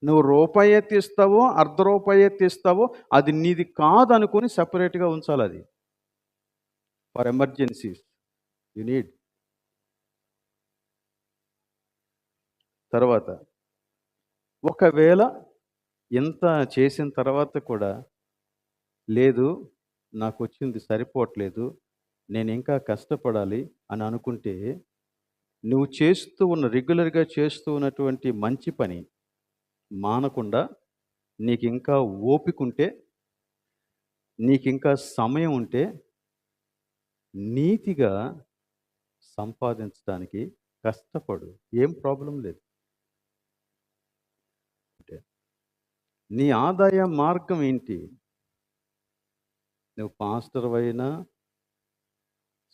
నువ్వు రూపాయి తీస్తావో, అర్ధ రూపాయి తీస్తావో, అది నీది కాదనుకొని సపరేట్గా ఉంచాలి. అది ఫర్ ఎమర్జెన్సీస్ యు నీడ్. తర్వాత ఒకవేళ ఇంత చేసిన తర్వాత కూడా లేదు, నాకు వచ్చింది సరిపోవట్లేదు, నేను ఇంకా కష్టపడాలి అని అనుకుంటే నువ్వు రెగ్యులర్గా చేస్తూ ఉన్నటువంటి మంచి పని మానకుండా నీకు ఇంకా ఓపిక ఉంటే, నీకు ఇంకా సమయం ఉంటే నీతిగా సంపాదించడానికి కష్టపడు. ఏం ప్రాబ్లం లేదు. నీ ఆదాయ మార్గం ఏంటి? నువ్వు పాస్టర్ అయినా,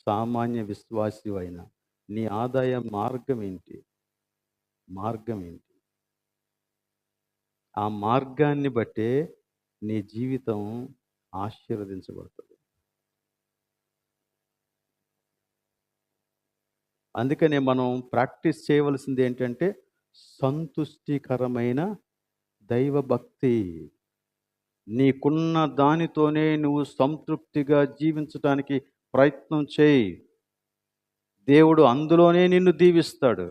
సామాన్య విశ్వాసి అయినా, నీ ఆదాయ మార్గం ఏంటి? ఆ మార్గాన్ని బట్టే నీ జీవితం ఆశీర్వదించబడుతుంది. అందుకనే మనం ప్రాక్టీస్ చేయవలసింది ఏంటంటే సంతుష్టికరమైన దైవభక్తి. నీకున్న దానితోనే నువ్వు సంతృప్తిగా జీవించడానికి ప్రయత్నం చేయి. దేవుడు అందులోనే నిన్ను దీవిస్తాడు.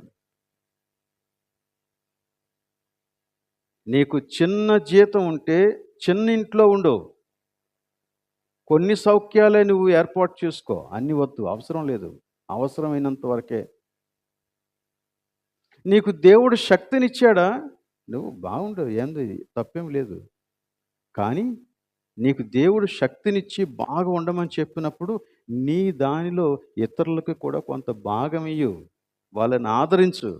నీకు చిన్న జీతం ఉంటే చిన్న ఇంట్లో ఉండు. కొన్ని సౌఖ్యాలే నువ్వు ఏర్పాటు చేసుకో. అన్ని వద్దు, అవసరం లేదు. అవసరమైనంత వరకే. నీకు దేవుడు శక్తినిచ్చాడా? నువ్వు బాగుండు, ఏంది తప్పేం లేదు. కానీ నీకు దేవుడు శక్తినిచ్చి బాగా ఉండమని చెప్పినప్పుడు నీ దానిలో ఇతరులకు కూడా కొంత భాగం ఇయ్యు. వాళ్ళని ఆదరించు.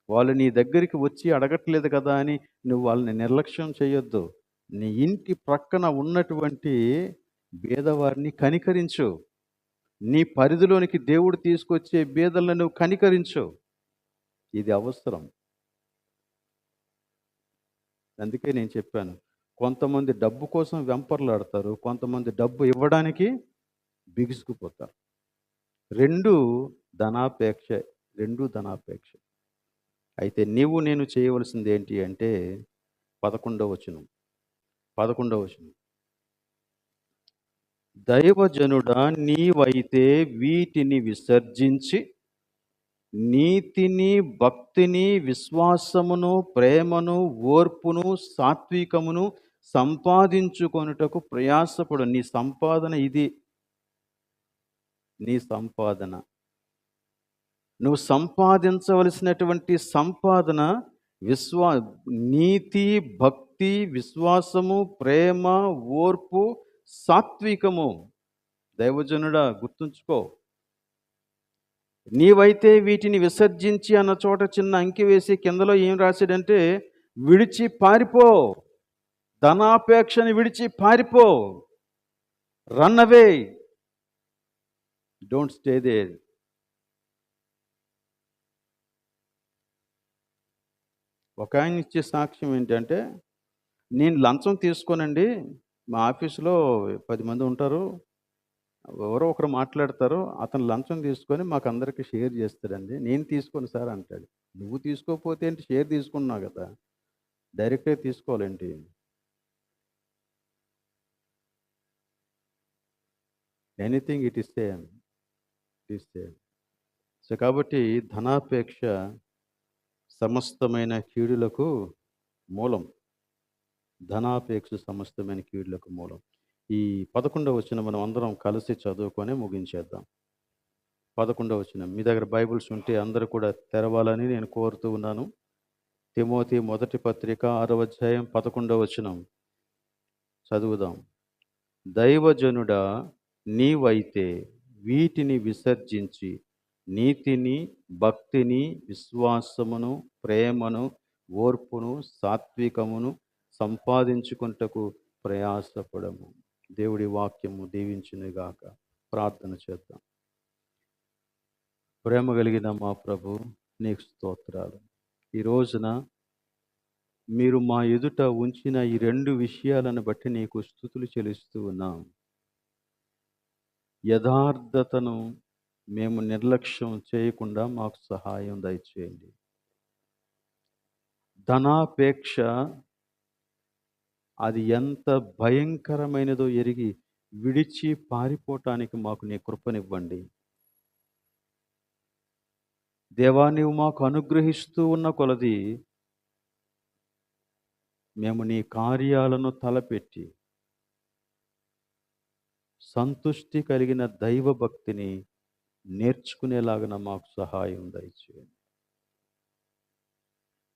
వాళ్ళు నీ దగ్గరికి వచ్చి అడగట్లేదు కదా అని నువ్వు వాళ్ళని నిర్లక్ష్యం చేయొద్దు. నీ ఇంటి ప్రక్కన ఉన్నటువంటి బీదవారిని కనికరించు. నీ పరిధిలోనికి దేవుడు తీసుకొచ్చే బీదలను నువ్వు కనికరించు. ఇది అవసరం. అందుకే నేను చెప్పాను, కొంతమంది డబ్బు కోసం వెంపర్లాడతారు, కొంతమంది డబ్బు ఇవ్వడానికి బిగుసుకుపోతారు. రెండు ధనాపేక్ష. అయితే నేను చేయవలసింది ఏంటి అంటే 11వ వచనం. దైవజనుడా, నీవైతే వీటిని విసర్జించి నీతిని, భక్తిని, విశ్వాసమును, ప్రేమను, ఓర్పును, సాత్వికమును సంపాదించుకొనుటకు ప్రయాసపడు. నీ సంపాదన ఇది. నీ సంపాదన, నువ్వు సంపాదించవలసినటువంటి సంపాదన విశ్వా నీతి, భక్తి, విశ్వాసము, ప్రేమ, ఓర్పు, సాత్వికము. దైవజనుడా గుర్తుంచుకో. నీవైతే వీటిని విసర్జించి అన్న చోట చిన్న అంకి వేసి కిందలో ఏం రాశాడంటే, విడిచి పారిపో, ధనాపేక్షని విడిచి పారిపో, run away, don't stay there. ఒక ఆయన ఇచ్చే సాక్ష్యం ఏంటంటే, నేను లంచం తీసుకోనండి, మా ఆఫీసులో 10 మంది ఉంటారు, ఎవరో ఒకరు మాట్లాడతారు, అతను లంచం తీసుకొని మాకు అందరికీ షేర్ చేస్తాడండి, నేను తీసుకోను సార్ అంటాడు. నువ్వు తీసుకోకపోతే ఏంటి, షేర్ తీసుకున్నావు కదా, డైరెక్ట్గా తీసుకోవాలేంటి? Anything it is same, it is same. So కాబట్టి ధనాపేక్ష సమస్తమైన కీడులకు మూలం. ధనాపేక్ష సమస్తమైన కీడులకు మూలం. ఈ 11వ వచనం మనం అందరం కలిసి చదువుకొని ముగించేద్దాం. 11వ వచనం మీ దగ్గర బైబిల్స్ ఉంటే అందరూ కూడా తెరవాలని నేను కోరుతూ ఉన్నాను. తిమోతి మొదటి పత్రిక 6వ అధ్యాయం 11వ వచనం చదువుదాం. దైవజనుడా, నీవైతే వీటిని విసర్జించి నీతిని, భక్తిని, విశ్వాసమును, ప్రేమను, ఓర్పును, సాత్వికమును సంపాదించుకుంటకు ప్రయాసపడము. దేవుడి వాక్యము దీవించునుగాక. ప్రార్థన చేద్దాం. ప్రేమ కలిగిన మా ప్రభు, నీకు స్తోత్రాలు. ఈ రోజున మీరు మా ఎదుట ఉంచిన ఈ 2 విషయాలను బట్టి నీకు స్తుతులు చెల్లిస్తూ ఉన్నాం. యథార్థతను మేము నిర్లక్ష్యం చేయకుండా మాకు సహాయం దయచేయండి. ధనాపేక్ష అది ఎంత భయంకరమైనదో ఎరిగి విడిచి పారిపోవటానికి మాకు నీ కృపనివ్వండి. దేవా, నీవు మాకు అనుగ్రహిస్తూ ఉన్న కొలది మేము నీ కార్యాలను తలపెట్టి సంతుష్టి కలిగిన దైవ భక్తిని నేర్చుకునేలాగా మాకు సహాయం దయచేయండి.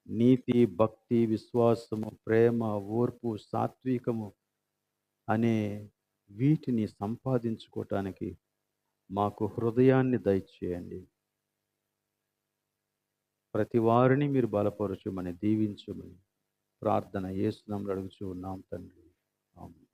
నీతి, భక్తి, విశ్వాసము, ప్రేమ, ఓర్పు, సాత్వికము అనే వీటిని సంపాదించుకోవటానికి మాకు హృదయాన్ని దయచేయండి. ప్రతి వారిని మీరు బలపరచుమని, దీవించుమని ప్రార్థన యేసు నామములో అడుగుచూ ఉన్నాం తండ్రి. ఆమేన్.